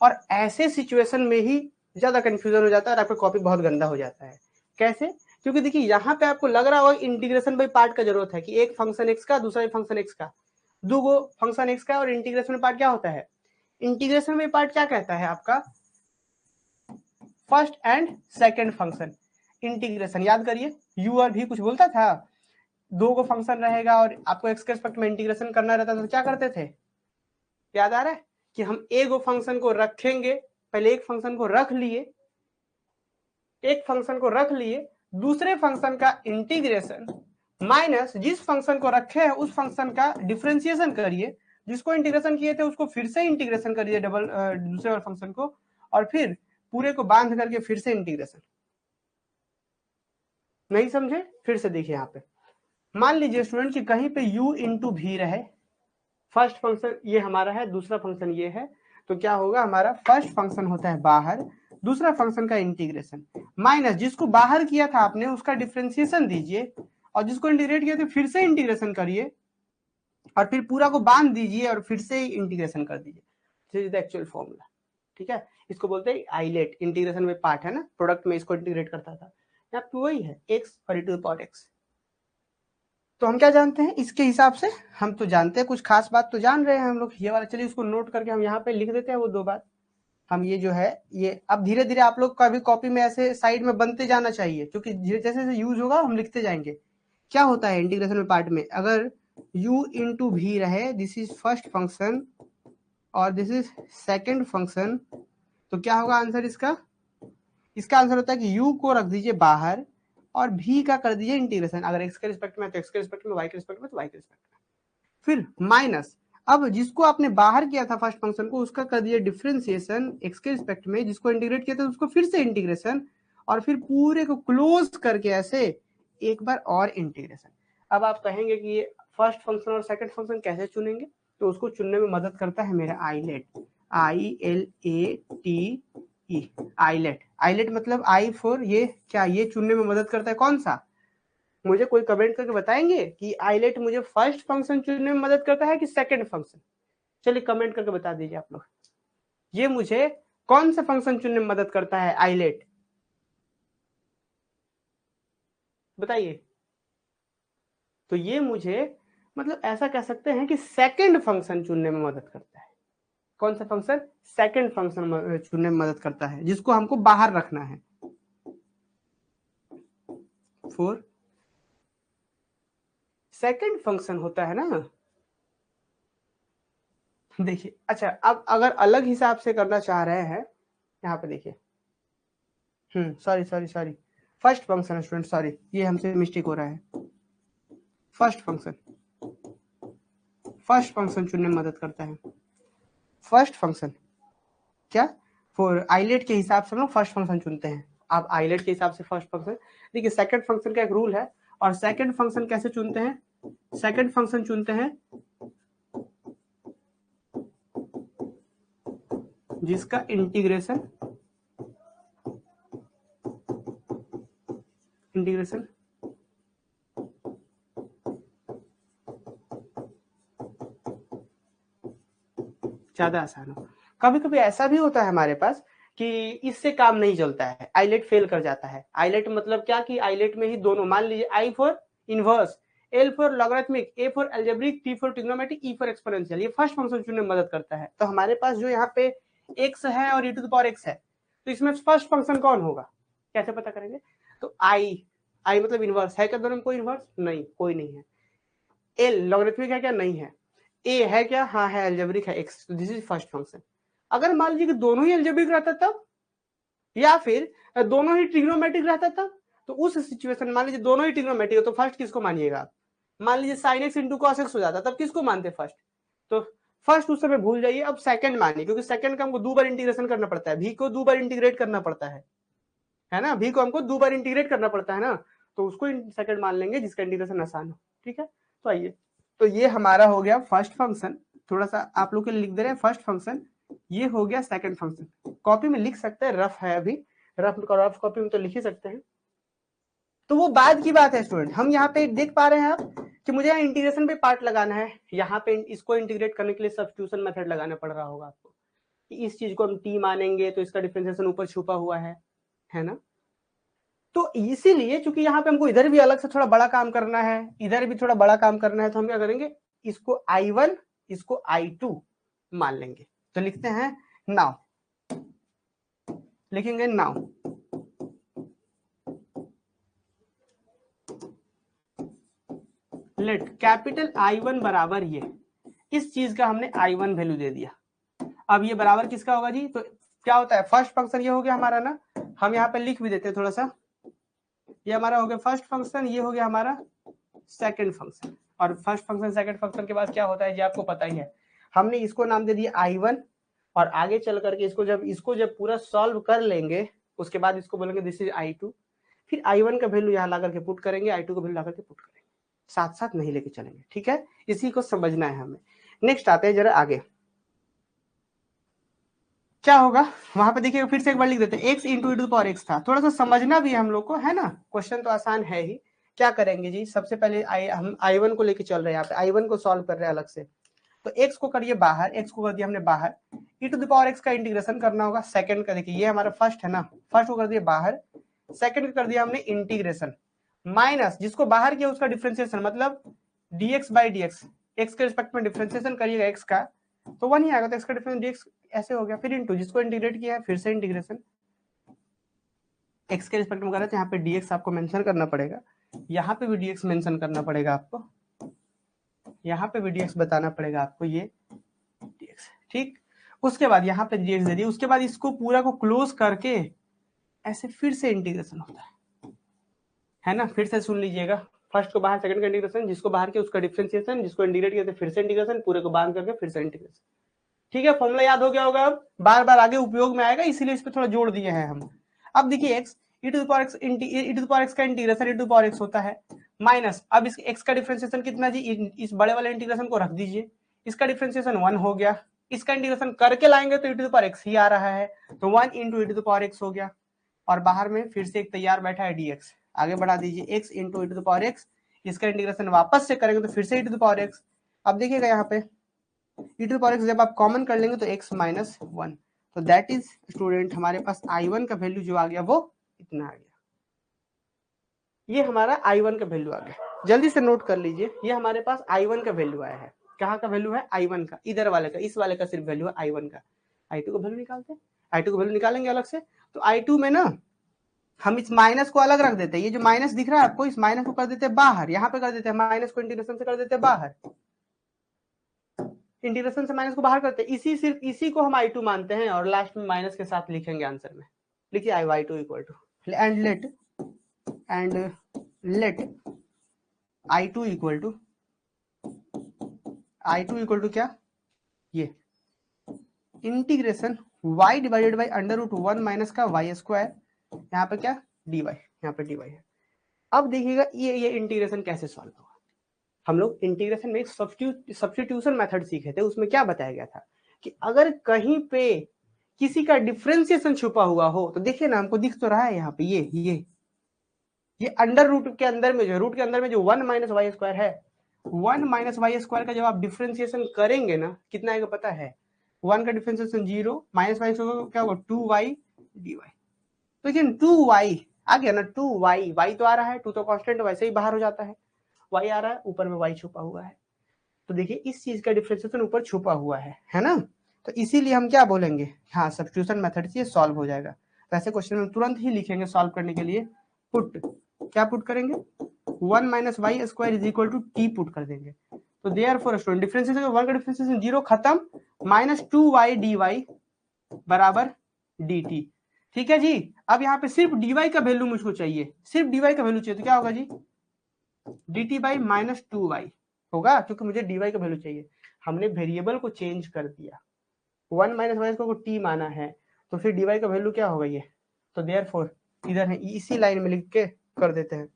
और ऐसे सिचुएशन में ही ज्यादा कंफ्यूजन हो जाता है और आपका कॉपी बहुत गंदा हो जाता है। कैसे? क्योंकि देखिए यहाँ पे आपको लग रहा होगा इंटीग्रेशन बाई पार्ट का जरूरत है कि एक फंक्शन एक्स का दूसरा फंक्शन एक्स का, दो फंक्शन एक्स का, और इंटीग्रेशन में पार्ट क्या होता है, इंटीग्रेशन में पार्ट क्या कहता है आपका, first and second function integration. याद करिए यू और भी कुछ बोलता था, दो को फंक्शन रहेगा और आपको एक्स के रिस्पेक्ट में इंटीग्रेशन करना रहता था, तो क्या करते थे, याद आ रहा है कि हम एक फंक्शन को रखेंगे, पहले एक फंक्शन को रख लिए, एक फंक्शन को रख लिए, दूसरे फंक्शन का इंटीग्रेशन माइनस जिस फंक्शन को रखे हैं उस फंक्शन का डिफरेंशिएशन करिए, जिसको इंटीग्रेशन किए थे उसको फिर से इंटीग्रेशन करिए डबल दूसरे वाले फंक्शन को, और फिर पूरे को बांध करके फिर से इंटीग्रेशन। नहीं समझे? फिर से देखिए यहाँ पे, मान लीजिए स्टूडेंट कि कहीं पे u इंटू भी रहे, फर्स्ट फंक्शन ये हमारा है, दूसरा फंक्शन ये है, तो क्या होगा, हमारा फर्स्ट फंक्शन होता है बाहर, दूसरा फंक्शन का इंटीग्रेशन माइनस जिसको बाहर किया था आपने उसका डिफरेंशिएशन दीजिए, और जिसको इंटीग्रेट किया था फिर से इंटीग्रेशन करिए, और फिर पूरा को बांध दीजिए और फिर से इंटीग्रेशन कर दीजिए। This is the actual formula. ठीक है, इसको बोलते हैं आइलेट, इंटीग्रेशन में पार्ट है ना, प्रोडक्ट में इसको इंटीग्रेट करता था, यहाँ पे वही है x और e to the power x। तो हम क्या जानते हैं इसके हिसाब से, हम तो जानते हैं कुछ खास बात तो जान रहे हैं हम लोग, ये वाला चलिए उसको नोट करके हम यहाँ पे लिख देते हैं वो दो बात। हम ये जो है ये अब धीरे धीरे आप लोग का भी कॉपी में ऐसे साइड में बनते जाना चाहिए, क्योंकि जैसे जैसे यूज होगा हम लिखते जाएंगे। क्या होता है इंटीग्रेशन में पार्ट में, अगर u इंटू भी रहे, दिस इज फर्स्ट फंक्शन और दिस इज सेकेंड फंक्शन, तो क्या होगा आंसर इसका, इसका आंसर होता है कि u को रख दीजिए बाहर और v का कर दीजिए इंटीग्रेशन, अगर x के रिस्पेक्ट में तो x के रिस्पेक्ट में, y के रिस्पेक्ट में तो y के रिस्पेक्ट में, फिर माइनस, अब जिसको आपने बाहर किया था फर्स्ट फंक्शन को उसका कर दिया डिफरेंशिएशन x के रिस्पेक्ट में, जिसको इंटीग्रेट किया था उसको फिर से इंटीग्रेशन, और फिर पूरे को क्लोज करके ऐसे एक बार और इंटीग्रेशन। अब आप कहेंगे कि ये फर्स्ट फंक्शन और सेकंड फंक्शन कैसे चुनेंगे, तो उसको चुनने में मदद करता है मेरा आइलेट, ILATE, आइलेट। आइलेट मतलब आई फॉर ये, क्या ये चुनने में मदद करता है, कौन सा, मुझे कोई कमेंट करके बताएंगे कि आइलेट मुझे फर्स्ट फंक्शन चुनने में मदद करता है कि सेकंड फंक्शन, चलिए कमेंट करके बता दीजिए आप लोग, ये मुझे कौन सा फंक्शन चुनने में मदद करता है आइलेट, बताइए। तो ये मुझे मतलब ऐसा कह सकते हैं कि सेकंड फंक्शन चुनने में मदद करता है। कौन सा फंक्शन, सेकंड फंक्शन चुनने में मदद करता है, जिसको हमको बाहर रखना है। 4 सेकंड फंक्शन होता है ना, देखिए अच्छा, अब अगर अलग हिसाब से करना चाह रहे हैं, यहाँ पे देखिए, sorry first function student, sorry ये हमसे मिस्टेक हो रहा है, फर्स्ट फंक्शन चुनने में मदद करता है, फर्स्ट फंक्शन क्या, फॉर आइलेट के हिसाब से हम लोग फर्स्ट फंक्शन चुनते हैं। आप आइलेट के हिसाब से फर्स्ट फंक्शन, देखिए सेकंड फंक्शन का एक रूल है, और सेकंड फंक्शन कैसे चुनते हैं, सेकंड फंक्शन चुनते हैं जिसका इंटीग्रेशन ज्यादा आसान हो। कभी कभी ऐसा भी होता है हमारे पास कि इससे काम नहीं चलता है, आइलेट फेल कर जाता है। आइलेट मतलब क्या कि आइलेट में ही दोनों, मान लीजिए I for inverse, L for logarithmic, A for algebraic, T for trigonometric, E for exponential, ये फर्स्ट फंक्शन चुनने में मदद करता है। तो हमारे पास जो यहाँ पे x है और e to the power x है, तो इसमें फर्स्ट फंक्शन कौन होगा, कैसे पता करेंगे? तो आई मतलब इनवर्स है क्या दोनों में? कोई इनवर्स नहीं, कोई नहीं है। एल लॉगरिथमिक है क्या? नहीं है। ए है क्या? हाँ है, अलजेब्रिक है x, तो दिस इज फर्स्ट फंक्शन। अगर मान लीजिए कि दोनों ही अलजेब्रिक रहता तब, या फिर दोनों ही ट्रिग्नोमेट्रिक रहता तब, तो उस सिचुएशन मान लीजिए दोनों ही ट्रिग्नोमेट्रिक हो तो फर्स्ट किसको मानिएगा आप? मान लीजिए sin x into cos x हो जाता, तब किसको मानते फर्स्ट? तो फर्स्ट उस समय भूल जाइए, अब सेकंड मानिए, क्योंकि सेकंड का हमको 2 बार इंटीग्रेशन करना पड़ता है, भी को 2 बार इंटीग्रेट करना पड़ता है ना, भी को हमको 2 बार इंटीग्रेट करना पड़ता है ना, तो उसको सेकंड मान लेंगे जिसका इंटीग्रेशन आसान हो। ठीक है, तो आइए, तो ये हमारा हो गया फर्स्ट फंक्शन, थोड़ा सा आप लोग के लिए लिख दे रहे हैं फर्स्ट फंक्शन, ये हो गया सेकंड फंक्शन। कॉपी में लिख सकते हैं, रफ है अभी, रफ कॉपी में तो लिख ही सकते हैं। तो वो बाद की बात है स्टूडेंट, हम यहाँ पे देख पा रहे हैं आप कि मुझे यहाँ इंटीग्रेशन पे पार्ट लगाना है, यहाँ पे इसको इंटीग्रेट करने के लिए सब्स्टिट्यूशन मेथड लगाना पड़ रहा होगा आपको, कि इस चीज को हम टी मानेंगे तो इसका डिफरेंशिएशन ऊपर छुपा हुआ है ना। तो इसीलिए चूंकि यहाँ पे हमको इधर भी अलग से थोड़ा बड़ा काम करना है, इधर भी थोड़ा बड़ा काम करना है, तो हम क्या करेंगे, इसको I1 इसको I2 मान लेंगे। तो लिखते हैं नाउ, लिखेंगे नाउ लेट कैपिटल I1 बराबर ये, इस चीज का हमने I1 वैल्यू दे दिया। अब ये बराबर किसका होगा जी? तो क्या होता है, फर्स्ट फंक्शन ये हो गया हमारा ना, हम यहाँ पे लिख भी देते हैं थोड़ा सा, ये हमारा हो गया फर्स्ट फंक्शन, ये हो गया हमारा सेकंड फंक्शन। और फर्स्ट फंक्शन सेकंड फंक्शन के बाद क्या होता है जी आपको पता ही है, हमने इसको नाम दे दिया I1, और आगे चल करके इसको जब पूरा सॉल्व कर लेंगे, उसके बाद इसको बोलेंगे दिस इज I2, फिर I1 का वैल्यू यहाँ ला करके पुट करेंगे, I2 का वैल्यू ला करके पुट करेंगे, साथ साथ नहीं लेके चलेंगे। ठीक है, इसी को समझना है हमें। नेक्स्ट आते हैं जरा आगे, क्या होगा वहां पे देखिए, फिर से एक बार लिख देते हैं, x into two power x था, थोड़ा सा समझना भी हम लोग को है ना, क्वेश्चन तो आसान है ही। क्या करेंगे जी, सबसे पहले हम I1 को लेके चल रहे हैं, यहाँ पे I1 को सॉल्व कर रहे हैं अलग से, तो x को करिए बाहर, x को कर दिया हमने बाहर, e to the power x का इंटीग्रेशन करना होगा, सेकंड का देखिए ये हमारा फर्स्ट है ना, फर्स्ट को कर दिया बाहर, सेकंड कर दिया हमने इंटीग्रेशन, माइनस जिसको बाहर किया उसका डिफरेंशिएशन, मतलब dx बाई dx, x के रिस्पेक्ट में डिफरेंशिएशन करिएगा x का, तो 1 ही आएगा, तो x का डिफरेंस dx ऐसे हो गया, फिर इनटू जिसको इंटीग्रेट किया है फिर से इंटीग्रेशन, x के रिस्पेक्ट में कर रहे हैं तो यहाँ पे dx आपको मेंशन करना पड़ेगा, यहाँ पे भी dx मेंशन करना पड़ेगा आपको, यहाँ पे भी dx बताना पड़ेगा आपको, ये dx ठीक। उसके बाद यहाँ पे dx दे दिया, उसके बाद इसको पूरा को क्लोज करके ऐसे फिर से इंटीग्रेशन होता है ना, फिर से सुन लीजिएगा, फर्स्ट को बाहर, सेकंड का इंटीग्रेशन, जिसको बाहर किया उसका डिफरेंशिएशन, जिसको इंटीग्रेट किया फिर से इंटीग्रेशन, पूरे को बांध करके फिर से इंटीग्रेशन। ठीक है, फॉर्मूला याद हो गया होगा, अब बार बार आगे उपयोग में आएगा, इसीलिए इस पे थोड़ा जोड़ दिए हैं हम। अब देखिए x e to the power x का integration e to the power x होता है, माइनस अब इस x का डिफरेंशिएशन कितना जी, इस बड़े वाले इंटीग्रेशन को रख दीजिए, इसका डिफरेंशिएशन 1 हो गया, इसका इंटीग्रेशन करके लाएंगे तो e to the power x ही आ रहा है, तो 1 into e to the power x हो गया, और बाहर में फिर से एक तैयार बैठा है dx, आगे बढ़ा दीजिए x into e to the power x, इसका इंटीग्रेशन वापस से करेंगे तो फिर से e to the power x। अब देखिएगा यहाँ पे e to the power x जब आप कॉमन कर लेंगे तो x माइनस 1, तो दैट इज स्टूडेंट हमारे पास I1 का वैल्यू जो आ गया वो इतना आ गया, ये हमारा I1 का वैल्यू आ गया, जल्दी से नोट कर लीजिए, ये हमारे पास I1 का वैल्यू आया है, कहाँ का वैल्यू है, I1 का, इधर वाले का, इस वाले का सिर्फ वैल्यू है I1 का, I2 का वैल्यू निकालते हैं, I2 का वैल्यू निकालेंगे अलग से, तो I2 में ना हम इस माइनस को अलग रख देते हैं, ये जो माइनस दिख रहा है आपको, इस माइनस को कर देते हैं बाहर, यहाँ पे कर देते हैं माइनस को इंटीग्रेशन से कर देते हैं बाहर, इंटीग्रेशन से माइनस को बाहर करते हैं, सिर्फ इसी को हम I2 मानते हैं, और लास्ट में माइनस के साथ लिखेंगे आंसर में, लिखिए I2 equal to and let I2 equal to क्या, ये integration y divided by under root 1 minus का y स्क्वायर, यहाँ पे क्या dy, यहाँ पे dy है। अब देखिएगा ये इंटीग्रेशन कैसे सॉल्व होगा, हम लोग इंटीग्रेशन में सब्स्टिट्यूशन मेथड सीखे थे, उसमें क्या बताया गया था कि अगर कहीं पे किसी का डिफ्रेंसिएशन छुपा हुआ हो, तो देखिए ना हमको दिख तो रहा है यहाँ पे ये अंडर रूट के अंदर में जो रूट के अंदर में जो 1 माइनस वाई स्क्वायर है, 1 माइनस वाई स्क्वायर का जब आप डिफ्रेंसिएशन करेंगे ना कितना आएगा पता है? 1 का डिफ्रेंसिएशन 0, माइनस वाई स्क्वायर क्या होगा 2y dy। तो लेकिन 2y आ गया ना, 2y, y तो आ रहा है, 2 तो कांस्टेंट वैसे ही बाहर हो जाता है, y आ रहा है, ऊपर में y छुपा हुआ है। तो देखिए इस चीज का डिफ्रेंसिएशन ऊपर छुपा हुआ है ना। तो इसीलिए हम क्या बोलेंगे, हाँ सब्स्टिट्यूशन मेथड से सॉल्व हो जाएगा। तो ऐसे क्वेश्चन में तुरंत ही लिखेंगे सॉल्व करने के लिए, पुट, क्या पुट करेंगे, 1 minus y square is equal to t put कर देंगे। तो देयरफॉर स्टूडेंट डिफरेंशिएशन 1 का डिफरेंशिएशन 0 खत्म, माइनस 2y dy बराबर dt। ठीक है जी। अब यहाँ पे सिर्फ dy का वैल्यू मुझको चाहिए, सिर्फ dy का वैल्यू चाहिए, तो क्या होगा जी, dt बाई माइनस 2y होगा, क्योंकि मुझे dy का वैल्यू चाहिए। हमने वेरिएबल को चेंज कर दिया, 1 माइनस वाई को t माना है, तो फिर dy का वैल्यू क्या होगा ये, तो देयरफॉर इधर है, इसी लाइन में लिख के कर देते हैं।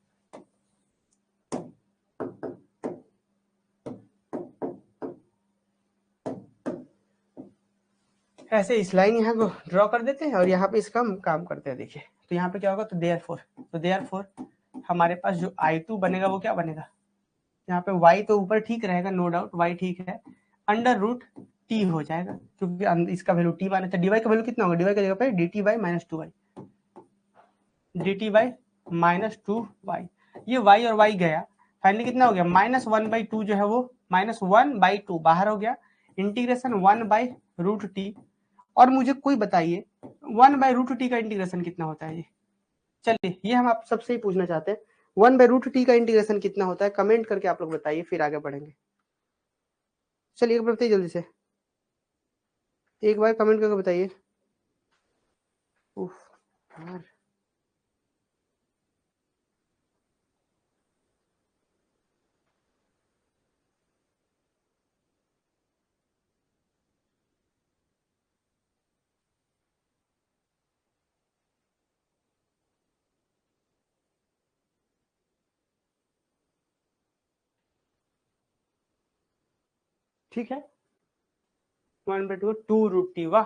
ऐसे इस लाइन यहाँ को ड्रॉ कर देते हैं और यहाँ पे इसका काम करते हैं। देखिए तो यहाँ पे क्या होगा, तो देयरफॉर हमारे पास जो I2 बनेगा वो क्या बनेगा, यहाँ पे y तो ऊपर ठीक रहेगा, नो डाउट y ठीक है, अंडर रूट t हो जाएगा, क्योंकि इसका वैल्यू t माना था। dy का वैल्यू कितना होगा, dy की जगह पे dt by minus 2y, dt by minus 2y, ये y और y गया, फाइनली कितना हो गया, माइनस 1/2 जो है वो माइनस 1/2 बाहर हो गया, इंटीग्रेशन 1/√t। और मुझे कोई बताइए 1/√t का इंटीग्रेशन कितना होता है? चलिए ये हम आप सबसे ही पूछना चाहते हैं, 1/√t का इंटीग्रेशन कितना होता है, कमेंट करके आप लोग बताइए, फिर आगे बढ़ेंगे। चलिए एक बार बताइए जल्दी से, एक बार कमेंट करके बताइए। यार ठीक है, 1/2 2√t, वाह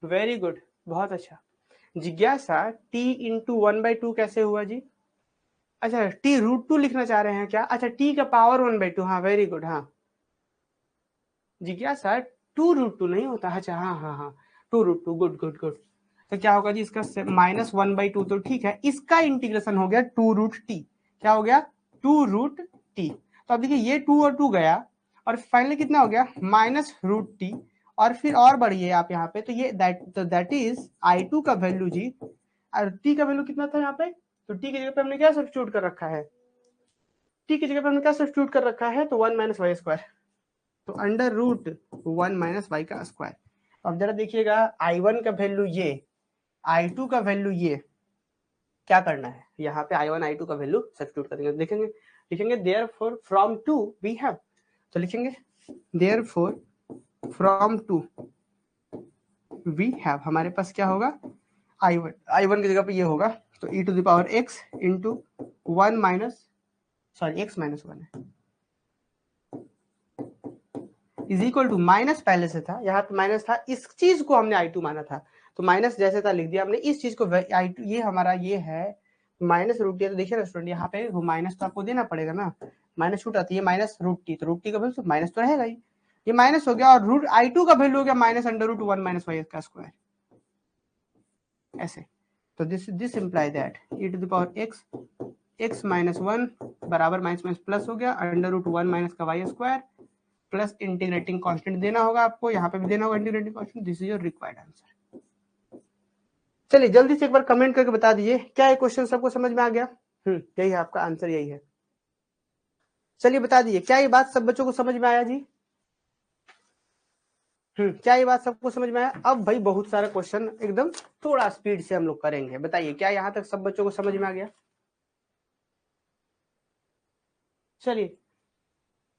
वेरी गुड, बहुत अच्छा। जिज्ञासा t इंटू 1/2 कैसे हुआ जी? अच्छा t√2 लिखना चाह रहे हैं क्या? अच्छा t का पावर 1/2, हाँ वेरी गुड। हाँ जिज्ञासा 2√2 नहीं होता, अच्छा हाँ 2√2, गुड गुड गुड। तो क्या होगा जी इसका माइनस 1/2, तो ठीक है, इसका इंटीग्रेशन हो गया 2√t, क्या हो गया 2√t। तो अब देखिए ये 2 और 2 गया, और फाइनली कितना हो गया -√t, और फिर और बढ़िए आप यहाँ पे, तो ये दैट इज I2 का वैल्यू जी, और t का वैल्यू कितना था यहाँ पे, तो t की जगह पे हमने क्या सब्स्टिट्यूट कर रखा है, t की जगह पे हमने क्या सब्स्टिट्यूट कर रखा है, तो 1 माइनस वाई स्क्वायर, तो अंडर रूट 1 माइनस वाई का स्क्वायर। अब जरा देखिएगा I1 का वैल्यू ये, I2 का वैल्यू ये, क्या करना है यहाँ पे I1 I2 का वैल्यू सब्स्टिट्यूट करेंगे, देखेंगे लिखेंगे देयरफॉर फ्रॉम 2 वी हैव, तो लिखेंगे देयरफॉर फ्रॉम 2 वी हैव, हमारे पास क्या होगा I1 की जगह पे ये होगा, तो e to the power x into 1 minus sorry x minus 1 है, इज इक्वल टू माइनस पहले से था, यहाँ पे माइनस था, इस चीज को हमने I2 माना था, तो माइनस जैसे था लिख दिया हमने, इस चीज को I2, ये हमारा ये है -√t। तो देखिए ना स्टूडेंट यहाँ पे वो माइनस तो आपको देना पड़ेगा ना, -√t आती है -√t, तो √t का वैल्यू माइनस तो रहेगा ही, ये माइनस हो गया, और रूट I2 का वैल्यू हो गया -√1 माइनस वाई का स्क्वायर, ऐसे। तो this imply that e to the power x minus 1 बराबर माइनस माइनस प्लस हो गया, √1 माइनस का y square, plus integrating constant देना होगा आपको, यहाँ पे भी देना होगा integrating constant, this is your required answer. चलिए जल्दी से एक बार कमेंट करके बता दीजिए, क्या ये क्वेश्चन सबको समझ में आ गया? यही है आपका आंसर, यही है। चलिए बता दीजिए, क्या ये बात सब बच्चों को समझ में आया जी? क्या ये बात सबको समझ में आया? अब भाई बहुत सारे क्वेश्चन एकदम थोड़ा स्पीड से हम लोग करेंगे, बताइए क्या यहाँ तक सब बच्चों को समझ में आ गया? चलिए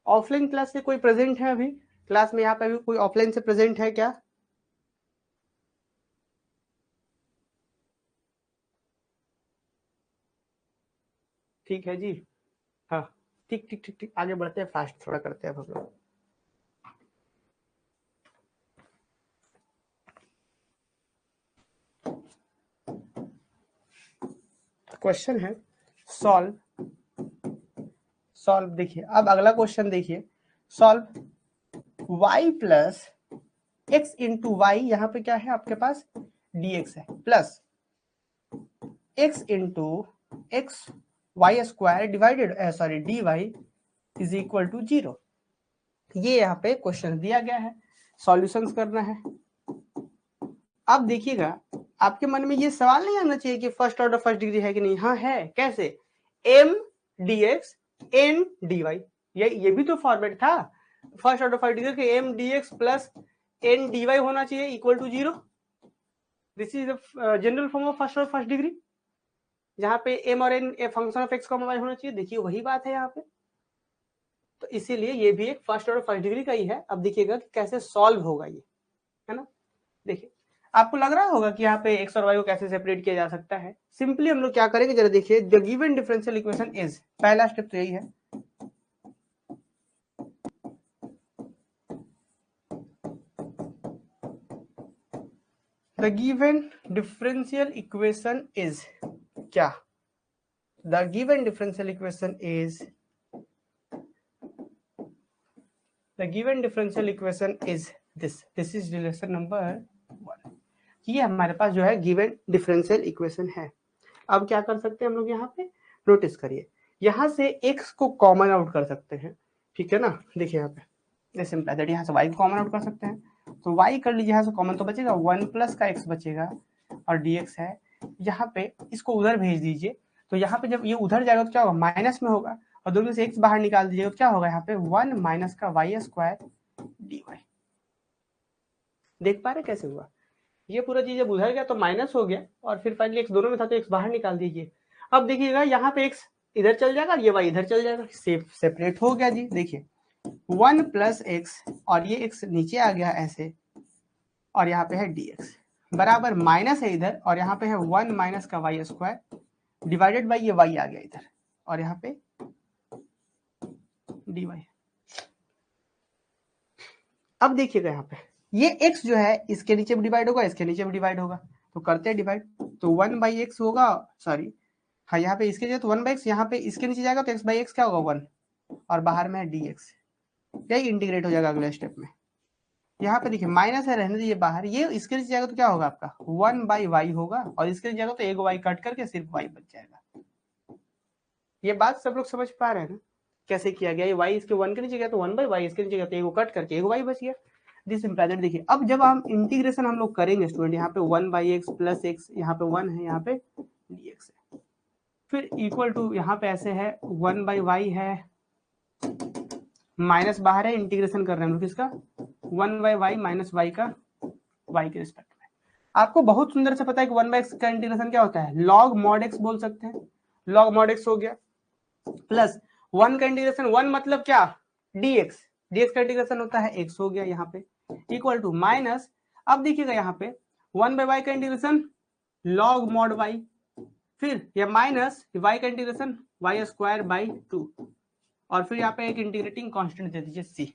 ऑफलाइन क्लास से कोई प्रेजेंट है अभी क्लास में, यहाँ पे अभी कोई ऑफलाइन से प्रेजेंट है क्या? ठीक है जी, हाँ ठीक ठीक ठीक ठीक, आगे बढ़ते हैं, फास्ट थोड़ा करते हैं अब हम लोग। क्वेश्चन है सॉल्व देखिए, अब अगला क्वेश्चन देखिए, solve y plus x into y, यहाँ पे क्या है आपके पास dx है, plus x into x y square divided dy is equal to 0। ये यहाँ पे क्वेश्चन दिया गया है, सॉल्यूशंस करना है। अब देखिएगा, आपके मन में ये सवाल नहीं आना चाहिए कि फर्स्ट ऑर्डर फर्स्ट डिग्री है कि नहीं। हाँ है, कैसे, m dx n dy, ये भी तो फॉर्मेट था फर्स्ट ऑर्डर फर्स्ट डिग्री के, m dx plus n dy होना चाहिए equal to 0। This is general form of first order first degree, जहाँ पे m और n function of x y होना चाहिए। देखिए वही बात है यहाँ पे, तो इसीलिए ये भी एक फर्स्ट ऑर्डर फर्स्ट डिग्री का ही है। अब देखिएगा कि कैसे सॉल्व होगा ये, है ना। देखिए आपको लग रहा होगा कि यहाँ पे x और y को कैसे सेपरेट किया जा सकता है। सिंपली हम लोग क्या करेंगे, जरा देखिए, the given differential equation is, पहला स्टेप तो यही है, the given differential equation is क्या, the given differential equation is, the given differential equation is this is relation number 1। ये हमारे पास जो है गिवन डिफरेंशियल इक्वेशन है। अब क्या कर सकते हैं हम लोग, यहाँ पे नोटिस करिए, यहाँ से x को कॉमन आउट कर सकते हैं, ठीक है ना। देखिए यहाँ पे सिंपल है, यहाँ से y को कॉमन आउट कर सकते हैं, तो y कर लीजिए, यहाँ से कॉमन तो बचेगा 1 प्लस का x बचेगा और dx है। यहाँ पे इसको उधर भेज दीजिए, तो यहाँ पे जब ये उधर जाएगा तो क्या होगा, माइनस में होगा, और दोनों से x बाहर निकाल दीजिएगा तो क्या होगा, यहाँ पे 1 माइनस का y स्क्वायर dy। देख पा रहे कैसे हुआ, ये पूरा चीज जब उधर गया तो माइनस हो गया, और फिर फाइनली x दोनों में था तो x बाहर निकाल दीजिए। अब देखिएगा यहाँ पे x इधर चल जाएगा, ये y इधर चल जाएगा, सेपरेट हो गया जी। देखिए 1 प्लस एक्स और ये x नीचे आ गया ऐसे, और यहाँ पे है dx बराबर माइनस है इधर, और यहाँ पे है 1 माइनस का y स्क्वायर डिवाइडेड बाई ये y आ गया इधर, और यहाँ पे dy। अब देखिएगा यहाँ पे ये x जो है इसके नीचे भी डिवाइड होगा, इसके नीचे भी डिवाइड होगा, तो करते हैं डिवाइड, तो 1 बाई एक्स होगा, सॉरी हाँ यहाँ पे इसके जगह तो 1 बाई एक्स, यहाँ पे इसके नीचे जाएगा तो x बाई एक्स क्या होगा 1, और बाहर में है dx, यही इंटीग्रेट हो जाएगा अगले स्टेप में। यहाँ पे देखिए माइनस है, रहने दीजिए बाहर, ये इसके नीचे जाएगा तो क्या होगा आपका 1 बाई वाई होगा, और इसके नीचे जाएगा तो एक वाई कट करके सिर्फ y बच जाएगा। ये बात सब लोग समझ पा रहे हैं ना, कैसे किया गया, ये y इसके 1 के नीचे गया तो 1 बाई वाई, इसके नीचे गया तो एक कट करके एक y बच गया। दिस इम्प्लाइज, देखिए अब जब हम इंटीग्रेशन हम लोग करेंगे स्टूडेंट, यहाँ पे 1 बाई एक्स प्लस एक्स, यहाँ पे 1 है, यहाँ पे dx है, फिर इक्वल टू यहाँ पे ऐसे है 1 बाई वाई है, माइनस बाहर है, इंटीग्रेशन कर रहे हैं हम लोग किसका, 1 बाई वाई माइनस वाई का y के रिस्पेक्ट में। आपको बहुत सुंदर से पता है कि 1 बाई एक्स का इंटीग्रेशन क्या होता है, लॉग मॉड एक्स बोल सकते हैं, लॉग मॉड एक्स हो गया, प्लस 1 का इंटीग्रेशन, 1 मतलब क्या dx, dx का इंटीग्रेशन होता है x हो गया यहाँ पे, इक्वल टू माइनस, अब देखिएगा यहाँ पे 1 बाई वाई का इंटीग्रेशन लॉग मॉड y, फिर ये माइनस y का इंटीग्रेशन y स्क्वायर बाई 2, और फिर यहाँ पे एक इंटीग्रेटिंग कांस्टेंट दे दीजिए c,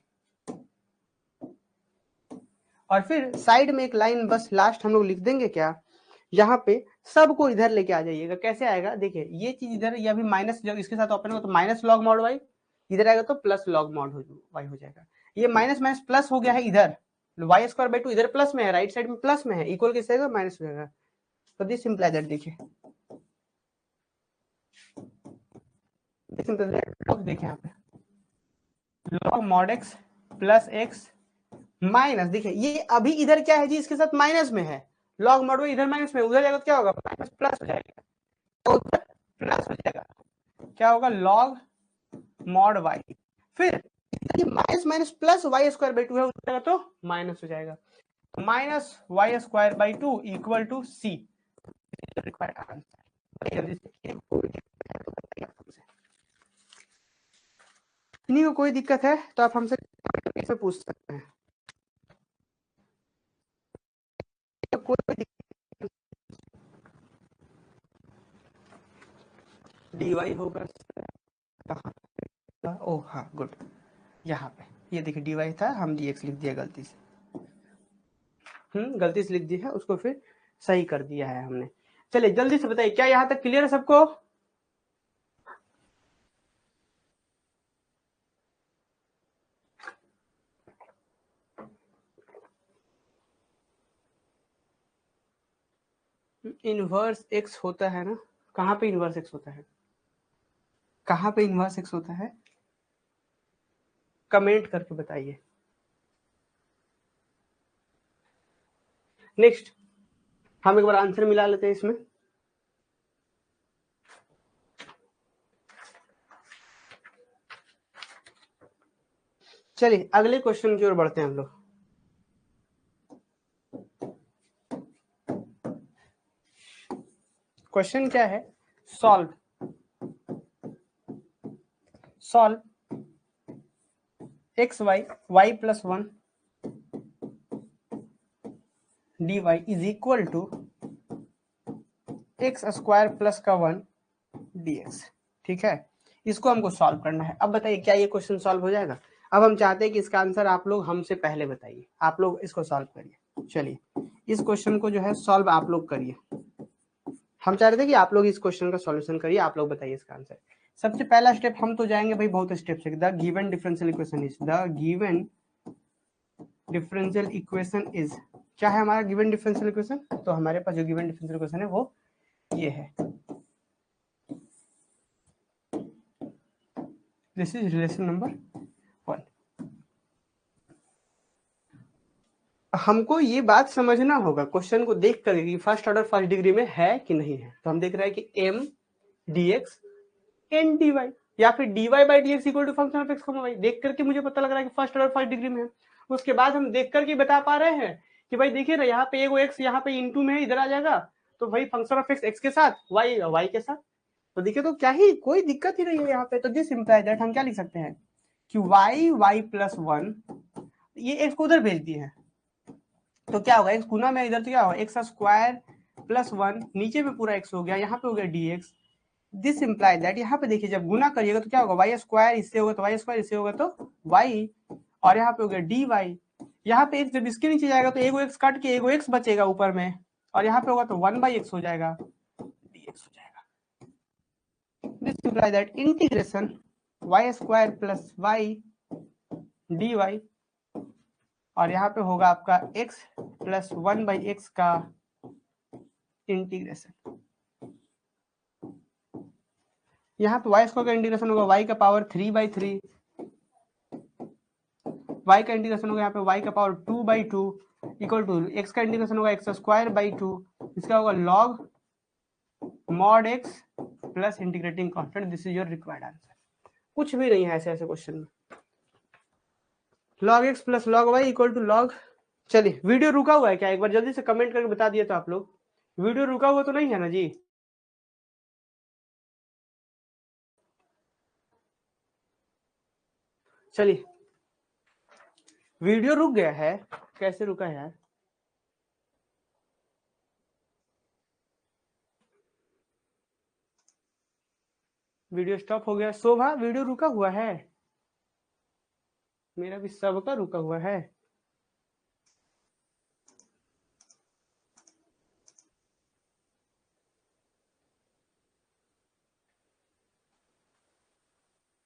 और फिर साइड में एक लाइन बस लास्ट हम लोग लिख देंगे क्या, यहाँ पे सबको इधर लेके आ जाइएगा। कैसे आएगा, देखिए ये चीज इधर, या भी माइनस जब इसके साथ ओपन होगा तो माइनस लॉग मॉड वाई, इधर आएगा तो प्लस लॉग मॉड वाई हो जाएगा। ये माइनस माइनस प्लस हो गया है इधर, वाई स्क्वायर बाई 2 इधर प्लस में है, राइट साइड में प्लस में है, इक्वल किससे आएगा, माइनस हो जाएगा। तो दिस इंप्लाइज दैट, देखिए देखिए यहाँ पे log mod x plus x minus, देखिए ये अभी इधर क्या है जी, इसके साथ माइनस में है, लॉग मॉड इधर माइनस में, उधर जाएगा तो क्या होगा, माइनस प्लस हो जाएगा, तो उधर प्लस हो जाएगा, क्या होगा लॉग मॉड वाई, फिर minus minus plus y square by 2 है, उधर तो माइनस हो जाएगा, तो minus y square by 2 equal to c. इन्हीं को कोई दिक्कत है तो आप हमसे कैसे पूछ सकते हैं, कोई दिक्कत, dy होगा कहाँ, ओह हाँ गुड, यहाँ पे ये देखिए dy था, हम dx लिख दिया गलती से, गलती से लिख दी है, उसको फिर सही कर दिया है हमने। चलिए जल्दी से बताइए, क्या यहाँ तक क्लियर है सबको? इनवर्स एक्स होता है ना, कहाँ पे इनवर्स एक्स होता है, कहाँ पे इनवर्स एक्स होता है, कमेंट करके बताइए। नेक्स्ट हम एक बार आंसर मिला लेते हैं इसमें। चलिए अगले क्वेश्चन की ओर बढ़ते हैं हम लोग। क्वेश्चन क्या है? Solve x y y plus 1 dy is equal to x square plus का 1 dx। ठीक है, इसको हमको सॉल्व करना है। अब बताइए क्या ये क्वेश्चन सॉल्व हो जाएगा? अब हम चाहते हैं कि इसका आंसर आप लोग हमसे पहले बताइए, आप लोग इसको सॉल्व करिए। चलिए इस क्वेश्चन को जो है सॉल्व आप लोग करिए। हम चाह रहे थे कि आप लोग इस क्वेश्चन का सॉल्यूशन करिए, आप लोग बताइए इसका आंसर। सबसे पहला स्टेप हम तो जाएंगे भाई बहुत स्टेप से। The given differential equation is, the given differential equation is, क्या है हमारा गिवन डिफरेंशियल इक्वेशन? तो हमारे पास जो गिवन डिफरेंशियल इक्वेशन है वो ये है, दिस इज रिलेशन नंबर 1। हमको ये बात समझना होगा क्वेश्चन को देख कर कि फर्स्ट ऑर्डर फर्स्ट डिग्री में है कि नहीं है। तो हम देख रहे हैं कि m dx n dy या फिर dy by dx equal to function of x, y। देख करके मुझे पता लग रहा है कि फर्स्ट ऑर्डर फर्स्ट डिग्री में है। उसके बाद हम देख करके बता पा रहे हैं कि भाई देखिए ना, यहाँ पे एगो x यहाँ पे इंटू में है, इधर आ जाएगा तो भाई फंक्शन ऑफ x के साथ, y के साथ। तो देखिए तो क्या ही कोई दिक्कत ही नहीं है यहाँ पे। तो दिस इंप्लाई दैट हम क्या लिख सकते हैं कि y प्लस 1, ये x को उधर भेज दिए हैं तो क्या होगा, x गुना में इधर तो क्या होगा एक्स स्क्वायर प्लस 1, नीचे में पूरा x हो गया, यहाँ पे हो गया dx। दिस इंप्लाई दैट यहाँ पे देखिए जब गुना करिएगा तो क्या होगा, वाई स्क्वायर इससे होगा तो वाई स्क्वायर इससे होगा तो y, और यहाँ पे हो गया dy। यहाँ पे x जब इसके नीचे जाएगा तो एगो x कट के एगो x बचेगा ऊपर में, और यहाँ पे होगा तो 1/x हो जाएगा, dx हो जाएगा। This imply that integration y square plus y dy, और यहाँ पे होगा आपका x प्लस 1/x का इंटीग्रेशन। यहाँ पे y स्क्वायर का इंटीग्रेशन होगा y का पावर 3/3, y का इंटीग्रेशन होगा यहाँ पे y का पावर 2/2 इक्वल टू x का इंटीग्रेशन होगा x स्क्वायर बाई 2, इसका होगा log mod x plus integrating constant. This is your required answer. कुछ भी नहीं है ऐसे ऐसे क्वेश्चन में। log x plus log y equal to log। चलिए वीडियो रुका हुआ है क्या, एक बार जल्दी से कमेंट करके बता दिए तो आप लोग। वीडियो रुका हुआ तो नहीं है ना जी? चलिए वीडियो रुक गया है, कैसे रुका है यार? वीडियो स्टॉप हो गया। शोभा वीडियो रुका हुआ है? मेरा भी सबका रुका हुआ है।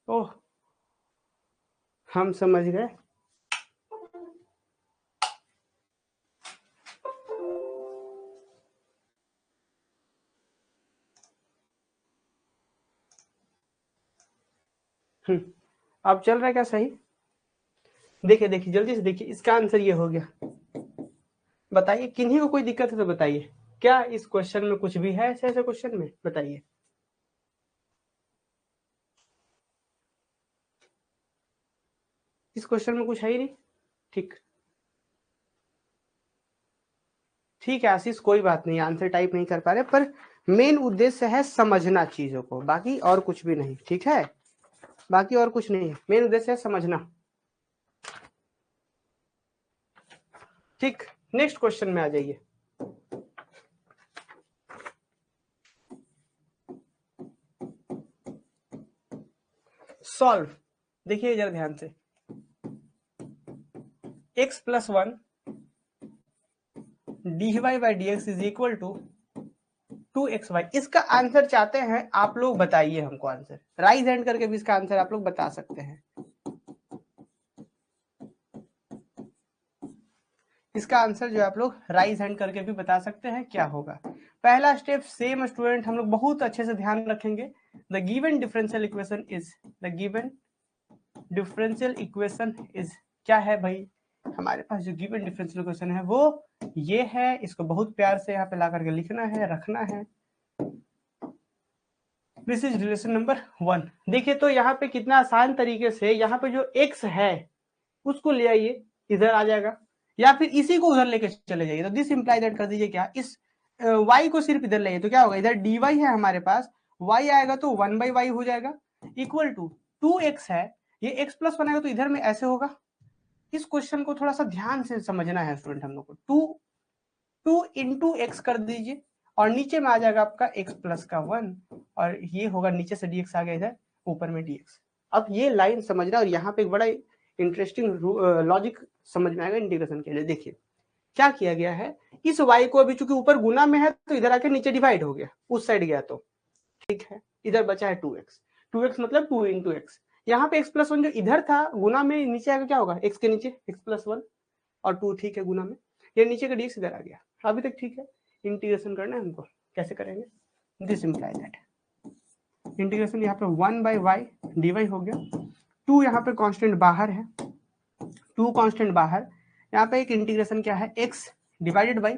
ओह हम समझ गए। अब चल रहा है क्या सही? देखिए देखिए जल्दी से देखिए, इसका आंसर ये हो गया। बताइए किन्हीं को कोई दिक्कत है तो बताइए, क्या इस क्वेश्चन में कुछ भी है ऐसे ऐसे क्वेश्चन में? बताइए। इस क्वेश्चन में कुछ है ही नहीं। ठीक ठीक है आशीष, कोई बात नहीं, आंसर टाइप नहीं कर पा रहे, पर मेन उद्देश्य है समझना चीजों को, बाकी और कुछ भी नहीं। ठीक है, बाकी और कुछ नहीं है, मेन उद्देश्य है समझना। ठीक, नेक्स्ट क्वेश्चन में आ जाइए। सॉल्व, देखिए जरा ध्यान से, x plus 1 dy by dx is equal to 2xy। इसका आंसर चाहते हैं आप लोग, बताइए हमको आंसर, राइज हैंड करके भी इसका आंसर आप लोग बता सकते हैं। इसका आंसर जो आप लोग राइज हैंड करके भी बता सकते हैं क्या होगा। पहला स्टेप सेम स्टूडेंट हम लोग बहुत अच्छे से ध्यान रखेंगे। The given differential equation is, the given differential equation is क्या है भाई, हमारे पास जो गिवन डिफरेंशियल इक्वेशन है वो ये है। इसको बहुत प्यार से यहाँ पे ला करके लिखना है, रखना है। This is relation number 1। देखिए तो यहाँ पे कितना आसान तरीके से यहाँ पे जो x है उसको ले आइए, इधर आ जाएगा, या फिर इसी को उधर लेके चले जाइए। तो दिस इंप्लाई दैट कर दीजिए क्या, इस y को सिर्फ इधर ले आइए तो क्या होगा, इधर dy है हमारे पास, y आएगा तो 1/y हो जाएगा, इक्वल टू 2x है, ये x प्लस 1 आएगा तो इधर में ऐसे होगा। इस क्वेश्चन को थोड़ा सा ध्यान से समझना है स्टूडेंट हम लोग को। 2 इंटू एक्स कर दीजिए और नीचे में आ जाएगा आपका x प्लस का 1, और ये होगा नीचे से dx आ गया इधर, ऊपर में dx। अब ये लाइन समझना, और यहाँ पे एक बड़ा इंटरेस्टिंग लॉजिक समझ में आएगा इंटीग्रेशन के लिए। देखिए क्या किया गया है, इस y को अभी चूंकि ऊपर गुना में है तो इधर आके नीचे डिवाइड हो गया, उस साइड गया तो ठीक है, इधर बचा है 2x मतलब 2 इंटू एक्स। यहाँ पे x प्लस 1 जो इधर था गुना में, नीचे आएगा क्या होगा, x के नीचे x प्लस 1 और 2 ठीक है गुना में, ये नीचे का dx इधर आ गया। अभी तक ठीक है। इंटीग्रेशन करना है हमको, कैसे करेंगे, दिस इंप्लाई दैट इंटीग्रेशन यहाँ पे 1/y dy हो गया, 2 यहाँ पे कांस्टेंट बाहर है, 2 कांस्टेंट बाहर, यहाँ पे एक इंटीग्रेशन क्या है, x divided by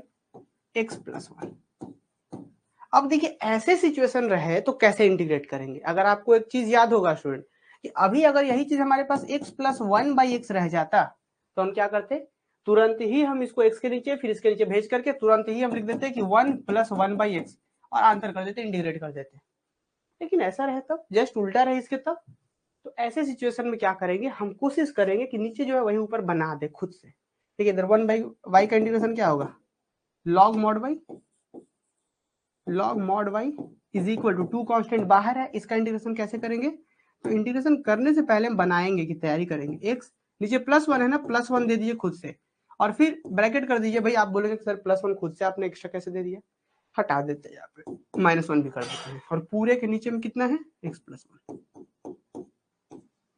x plus 1। अब देखिए ऐसे सिचुएशन रहे तो कैसे इंटीग्रेट करेंगे। अगर आपको एक चीज याद होगा स्टूडेंट कि अभी अगर यही चीज हमारे पास x प्लस 1/x रह जाता तो हम क्या करते, तुरंत ही हम इसको x के नीचे फिर इसके नीचे भेज करके तुरंत ही हम लिख देते कि 1 प्लस 1/x और आंसर कर देते, इंटीग्रेट कर देते। लेकिन ऐसा रहे तब, जस्ट उल्टा रहे इसके तब। तो ऐसे सिचुएशन में क्या करेंगे, हम कोशिश करेंगे कि नीचे जो है वही ऊपर बना दे खुद से। ठीक है, इधर 1/y का इंटीग्रेशन क्या होगा, log mod y is equal to 2 constant बाहर है, इसका इंटीग्रेशन कैसे करेंगे, तो इंटीग्रेशन करने से पहले हम बनाएंगे की तैयारी करेंगे। x नीचे प्लस 1 है ना, प्लस 1 दे दीजिए खुद से, और फिर ब्रैकेट कर दीजिए। भाई आप बोलेंगे सर प्लस 1 खुद से आपने एक्स्ट्रा कैसे दे दिया, हटा देते हैं यहाँ पे, -1 भी कर देते हैं, और पूरे के नीचे में कितना है, x प्लस 1।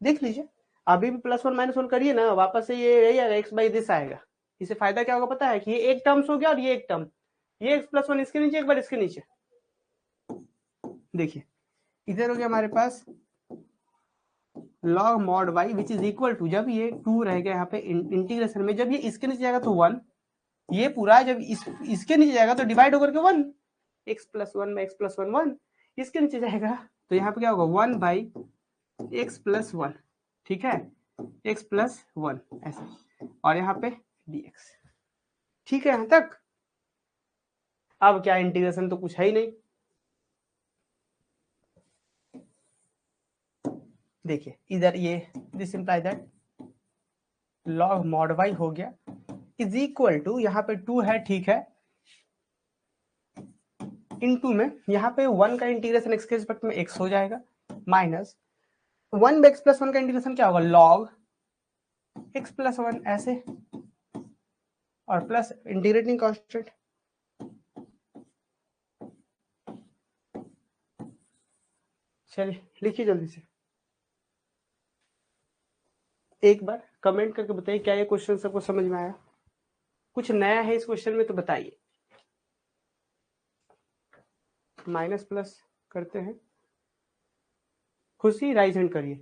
देख लीजिए अभी भी प्लस 1 -1 करिए ना, वापस से ये यही आएगा, x बाई दिस आएगा। इससे फायदा क्या होगा पता है, कि ये एक टर्म्स हो गया और ये एक टर्म, ये x प्लस 1 इसके नीचे, एक बार इसके नीचे। देखिए इधर हो गया हमारे पास log mod y which is equal to, जब ये 2 रह गया यहाँ पे इंटीग्रेशन में, जब ये इसके नीचे जाएगा तो 1, ये पूरा जब इसके नीचे जाएगा तो डिवाइड होकर के 1, x प्लस 1 में x प्लस 1 1, इसके नीचे जाएगा तो यहाँ पे क्या होगा 1 बाई x प्लस 1, ठीक है, x प्लस 1 ऐसे, और यहाँ पे dx। ठीक है यहाँ तक। अब क्या, इंटीग्रेशन तो कुछ है ही नहीं। देखिए इधर ये this imply that log mod y हो गया इज इक्वल टू, यहाँ पे 2 है ठीक है, इनटू में यहाँ पे 1 का इंटीग्रेशन x के रिस्पेक्ट में x हो जाएगा, माइनस 1 x प्लस 1 का इंटीग्रेशन क्या होगा, log x प्लस 1 ऐसे, और प्लस इंटीग्रेटिंग कांस्टेंट। चलिए लिखिए जल्दी से, एक बार कमेंट करके बताइए क्या ये क्वेश्चन सबको समझ में आया, कुछ नया है इस क्वेश्चन में तो बताइए। माइनस प्लस करते हैं, खुशी राइज हैंड करिए।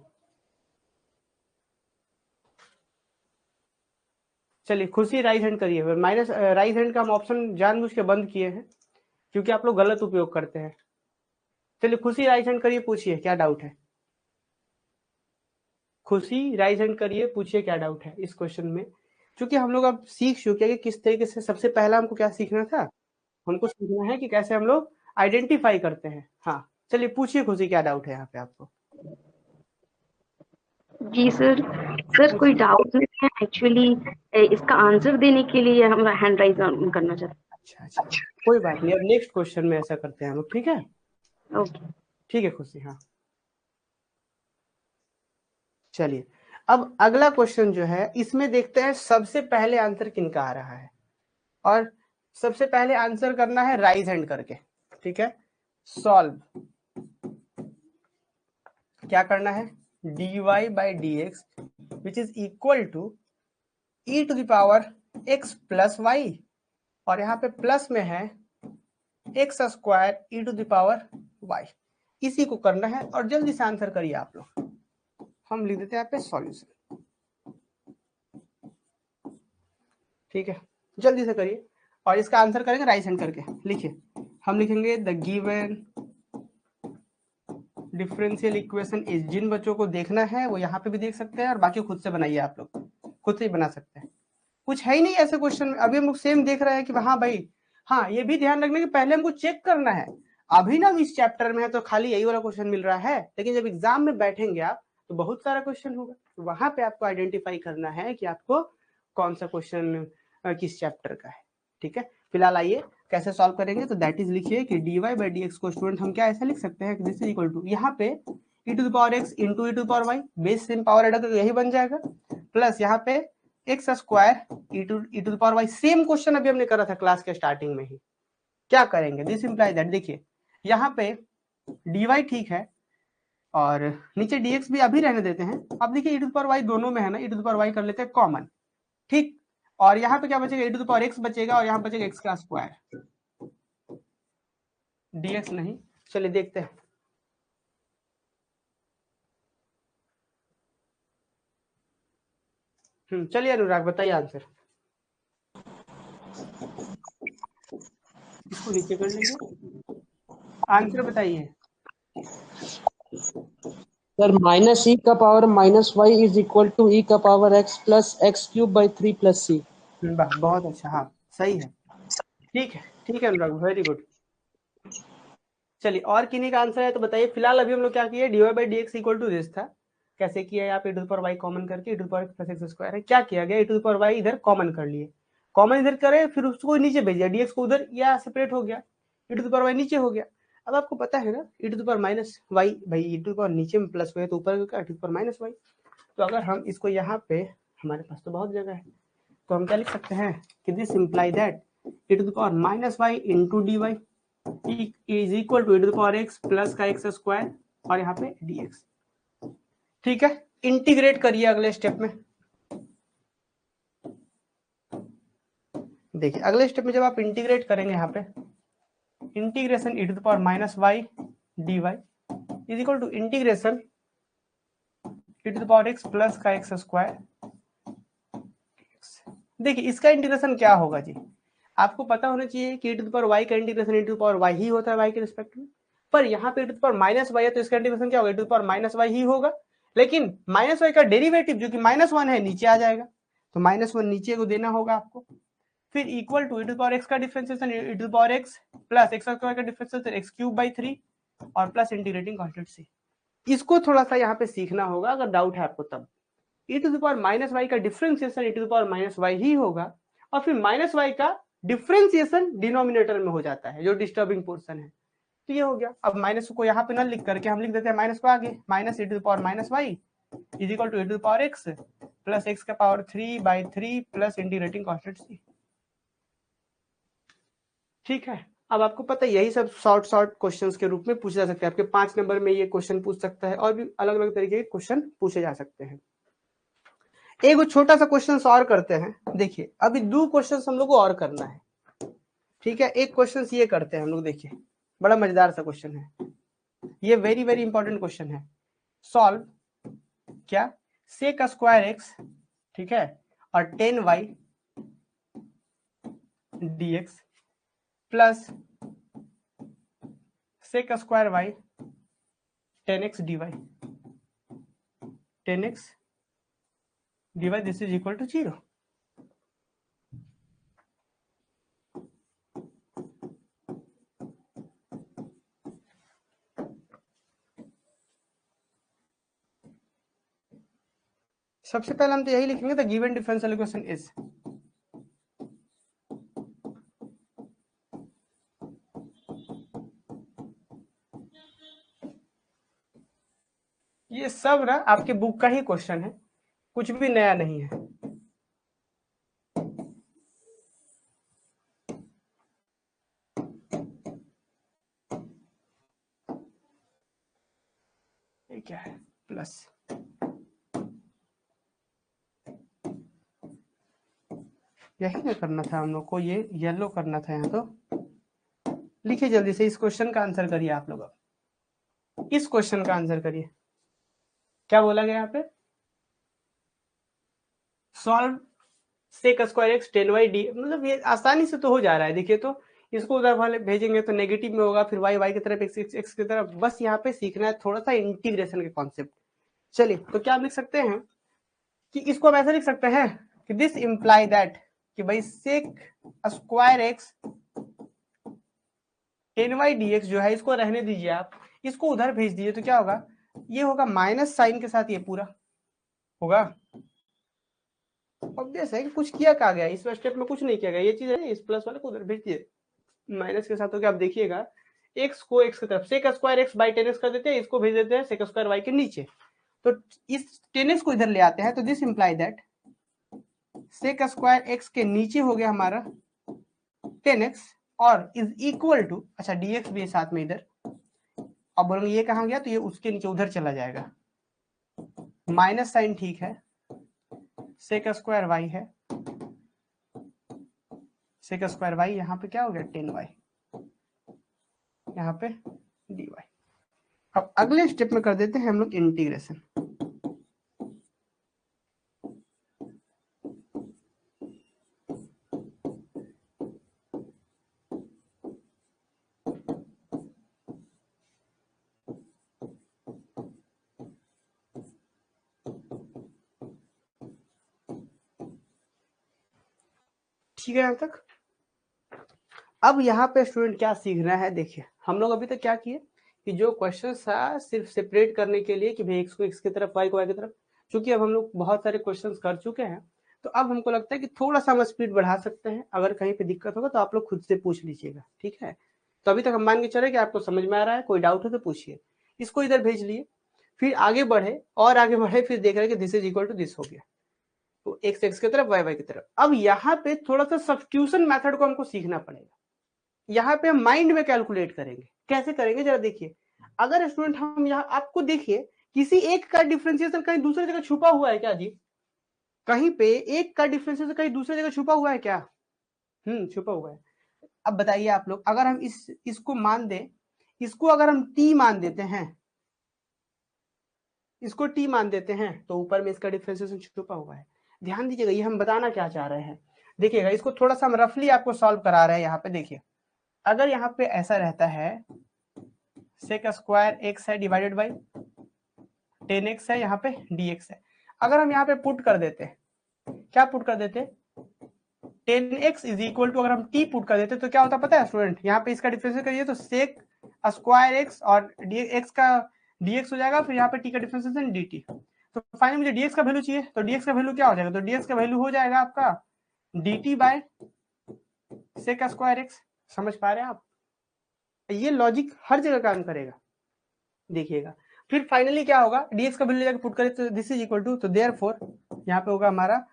चलिए खुशी राइज हैंड करिए। माइनस राइज हैंड का हम ऑप्शन जानबूझ के बंद किए हैं क्योंकि आप लोग गलत उपयोग करते हैं। चलिए खुशी राइज हैंड करिए, पूछिए क्या डाउट है। खुशी राइज हैंड करिए, पूछिए क्या डाउट है इस क्वेश्चन में। क्योंकि हम लोग अब सीख चुके हैं कि किस तरीके से, सबसे पहला हमको क्या सीखना था, हमको सीखना है कि कैसे हम लोग आइडेंटिफाई करते हैं। हाँ चलिए पूछिए खुशी क्या डाउट है यहाँ पे आपको। जी सर कोई डाउट नहीं है, एक्चुअली इसका आंसर देने के लिए हम हैंड राइज करना चाहते हैं। अच्छा कोई बात नहीं, अब नेक्स्ट क्वेश्चन में ऐसा करते हैं हम लोग, ठीक है। ओके ठीक है खुशी, हाँ चलिए अब अगला क्वेश्चन जो है इसमें देखते हैं सबसे पहले आंसर किनका आ रहा है, और सबसे पहले आंसर करना है राइज हैंड करके। ठीक है। सॉल्व क्या करना है, dy by d x which is equal to e to the power x plus y, और यहाँ पे प्लस में है x square e to the power y, इसी को करना है। और जल्दी से आंसर करिए आप लोग। हम लिख देते हैं यहाँ पे सॉल्यूशन, ठीक है, जल्दी से करिए। और इसका आंसर करेंगे राइट हैंड करके। लिखिए, हम लिखेंगे the given differential equation is, जिन बच्चों को देखना है वो यहाँ पे भी देख सकते हैं, और बाकी खुद से बनाइए, आप लोग खुद से ही बना सकते हैं। कुछ है ही नहीं ऐसे क्वेश्चन में। अभी हम लोग सेम देख रहे हैं कि हाँ भाई, हाँ ये भी ध्यान रखना कि पहले हमको चेक करना है। अभी ना इस चैप्टर में है तो खाली यही वाला क्वेश्चन मिल रहा है, लेकिन जब एग्जाम में बैठेंगे आप तो बहुत सारा क्वेश्चन होगा, तो वहां पे आपको आइडेंटिफाई करना है कि आपको कौन सा क्वेश्चन किस चैप्टर का है, ठीक है। फिलहाल आइए कैसे सॉल्व करेंगे। तो दैट इज लिखिए कि dy बाई डी एक्स को स्टूडेंट हम क्या ऐसा लिख सकते हैं कि दिस इज इक्वल टू, यहाँ पे e to the power x into e to the power y, base same power add करके यही बन जाएगा, प्लस यहाँ पे x square e to the power y. Same question अभी हमने करा था क्लास के स्टार्टिंग में ही। क्या करेंगे, दिस इंप्लाई दैट, देखिए यहाँ पे dy ठीक है और नीचे dx भी अभी रहने देते हैं। अब देखिए e to the power y दोनों में है ना, e to the power y कर लेते हैं कॉमन, ठीक। और यहाँ पे क्या बचेगा, e to the power x बचेगा, और यहाँ बचेगा x का स्क्वायर, dx नहीं। चलिए देखते हैं। चलिए अनुराग बताइए आंसर। इसको नीचे कर लीजिए, आंसर बताइए। सर माइनस ई का power minus y is equal to e का power x plus x cube by 3 plus c. वाह, बहुत अच्छा, हाँ सही है, ठीक है, ठीक है अनुराग, वेरी गुड। चलिए और किन्हीं का आंसर है तो बताइए। फिलहाल अभी हम लोग क्या किए, d y by d x equal to this था। कैसे किया है, आप e to the power y common करके e to the power x plus x square है, क्या किया गया, e to the power y इधर कॉमन कर लिए, कॉमन इधर करे, फिर उसको नीचे भेज दिया, dx को उधर या सेपरेट हो गया, e to the power y नीचे हो गया। अब आपको पता है ना e to the power minus y, भाई e टू द पावर नीचे में प्लस हुआ है तो ऊपर क्या e to the power minus y. तो अगर हम इसको यहाँ पे, हमारे पास तो बहुत जगह है, तो हम क्या लिख सकते हैं कि this imply that e to the power minus y into d y is equal to e to the power x plus का एक्स स्क्वायर और यहाँ पे dx, ठीक है। इंटीग्रेट करिए अगले स्टेप में। देखिए अगले स्टेप में जब आप इंटीग्रेट करेंगे, यहाँ पे integration e to the power minus y d y is equal to integration e to the power x plus का एक्स स्क्वायर। देखिए इसका इंटीग्रेशन क्या होगा जी, आपको पता होना चाहिए कि e to the power y का integration e to the power y ही होता है y के रिस्पेक्ट में, पर यहाँ पे e to the power minus y है तो इसका इंटीग्रेशन क्या होगा, e to the power minus y ही होगा। लेकिन माइनस वाई का डेरिवेटिव जो कि -1 है नीचे आ जाएगा, तो -1 नीचे को देना होगा आपको। फिर equal to e to the power x का differentiation e to the power x plus x square का डिफरेंशिएशन x क्यूब बाई 3 और प्लस इंटीग्रेटिंग कांस्टेंट c। इसको थोड़ा सा यहाँ पे सीखना होगा, अगर डाउट है आपको तब। e to the power minus y का differentiation e to the power minus y ही होगा, और फिर माइनस वाई का डिफरेंशिएशन डिनोमिनेटर में हो जाता है, जो डिस्टर्बिंग पोर्शन है। तो ये हो गया। अब माइनस को यहाँ पे न लिख करके हम लिख देते हैं माइनस को आगे, minus e to the power minus y is equal to e to the power x plus x का power 3 by 3 plus integrating constant c, ठीक है। अब आपको पता है यही सब शॉर्ट क्वेश्चंस के रूप में पूछे जा सकते हैं। आपके 5 नंबर में ये क्वेश्चन पूछ सकता है, और भी अलग अलग तरीके के क्वेश्चन पूछे जा सकते हैं। एक छोटा सा क्वेश्चन और करते हैं। देखिए अभी 2 क्वेश्चन हम लोग को और करना है, ठीक है। एक क्वेश्चन ये करते हैं हम लोग, देखिए बड़ा मजेदार सा क्वेश्चन है ये, वेरी वेरी इंपॉर्टेंट क्वेश्चन है। सॉल्व क्या, सेक स्क्वायर एक्स, ठीक है, और 10y dx plus sec square y 10x dy, 10x dy this is equal to 0। सबसे पहले हम तो यही लिखेंगे, the given differential equation is, ये सब ना आपके बुक का ही क्वेश्चन है, कुछ भी नया नहीं है। क्या है प्लस, यही ना करना था हम लोग को, ये येलो करना था यहाँ। तो लिखिए जल्दी से, इस क्वेश्चन का आंसर करिए आप लोग। अब इस क्वेश्चन का आंसर करिए, क्या बोला गया यहाँ पे, solve sec square x 10y d, मतलब ये आसानी से तो हो जा रहा है। देखिए तो इसको उधर वाले भेजेंगे तो नेगेटिव में होगा, फिर y की तरफ x की तरफ, बस यहाँ पे सीखना है थोड़ा सा इंटीग्रेशन के कॉन्सेप्ट। चलिए तो क्या लिख सकते हैं कि इसको हम ऐसा लिख सकते हैं कि दिस इंप्लाई दैट कि भाई सेक स्क्वायर एक्स 10y dx जो है, इसको रहने दीजिए आप, इसको उधर भेज दीजिए तो क्या होगा, ये होगा माइनस साइन के साथ, ये पूरा होगा। ऑब्वियस है कि कुछ किया क्या गया, इस स्टेप में कुछ नहीं किया गया, ये चीज है, इस प्लस वाले को उधर भेज दिए, माइनस के साथ हो गया। आप देखिएगा x को x की तरफ सेक स्क्वायर एक्स बाई 10x कर देते हैं, इसको भेज देते हैं सेक स्क्वायर y के नीचे, तो इस 10x को इधर ले आते हैं, तो this imply that sec square x के नीचे हो गया हमारा 10x और इज इक्वल टू, अच्छा dx भी है साथ में इधर, अब बोलेंगे ये कहाँ गया, तो ये उसके नीचे उधर चला जाएगा, माइनस साइन ठीक है, सेक स्क्वायर y है, सेक स्क्वायर y यहाँ पे क्या हो गया 10y, यहाँ पे dy। अब अगले स्टेप में कर देते हैं हम लोग इंटीग्रेशन। ठीक है यहाँ तक। अब यहाँ पे स्टूडेंट क्या सीखना है, देखिए हम लोग अभी तक क्या किए कि जो क्वेश्चन था सिर्फ सेपरेट करने के लिए कि भाई x को x की तरफ, y को y की तरफ, चूंकि अब हम लोग बहुत सारे क्वेश्चंस कर चुके हैं, तो अब हमको लगता है कि थोड़ा सा हम स्पीड बढ़ा सकते हैं। अगर कहीं पे दिक्कत होगा तो आप लोग खुद से पूछ लीजिएगा, ठीक है। तो अभी तक हम मान के चले कि आपको समझ में आ रहा है, कोई डाउट हो तो पूछिए। इसको इधर भेज लिए, फिर आगे बढ़े और आगे बढ़े, फिर देख रहे हैं कि this is equal to this हो गया, तो x x की तरफ, y y की तरफ। अब यहाँ पे थोड़ा सा सब्स्टिट्यूशन मेथड को हमको सीखना पड़ेगा। यहाँ पे हम माइंड में कैलकुलेट करेंगे, कैसे करेंगे जरा देखिए। अगर स्टूडेंट हम यहाँ आपको देखिए किसी एक का डिफरेंशिएशन कहीं दूसरी जगह छुपा हुआ है क्या जी, कहीं पे एक का डिफरेंशिएशन कहीं दूसरी जगह छुपा हुआ है क्या, छुपा हुआ है। अब बताइए आप लोग, अगर हम इसको मान दें, इसको अगर हम t मान देते हैं, इसको t मान देते हैं, तो ऊपर में इसका डिफरेंशिएशन छुपा हुआ है। ध्यान दीजिएगा ये हम बताना क्या चाह रहे हैं, देखिएगा इसको थोड़ा सा हम रफली आपको सॉल्व करा रहे हैं। यहाँ पे देखिए, अगर यहाँ पे ऐसा रहता है सेक स्क्वायर एक्स है डिवाइडेड बाई 10x है, यहाँ पे dx है, अगर हम यहाँ पे पुट कर देते, क्या पुट कर देते 10x इज इक्वल टू, अगर हम t पुट कर देते तो क्या होता पता है स्टूडेंट, यहाँ पे इसका डिफरेंशिएट करिए तो सेक स्क्वायर एक्स और x का dx हो जाएगा, फिर यहाँ पे t का डिफरेंशिएशन dt। तो फाइनली मुझे dx का वैल्यू चाहिए, तो dx का वैल्यू क्या हो जाएगा, तो dx का वैल्यू हो जाएगा आपका dt by sec square x. समझ पा रहे हैं आप, ये लॉजिक हर जगह काम करेगा, देखिएगा। फिर फाइनली क्या होगा, dx का वैल्यू जाके पुट करें तो दिस इज इक्वल टू, तो देयरफॉर यहाँ पे होगा हमारा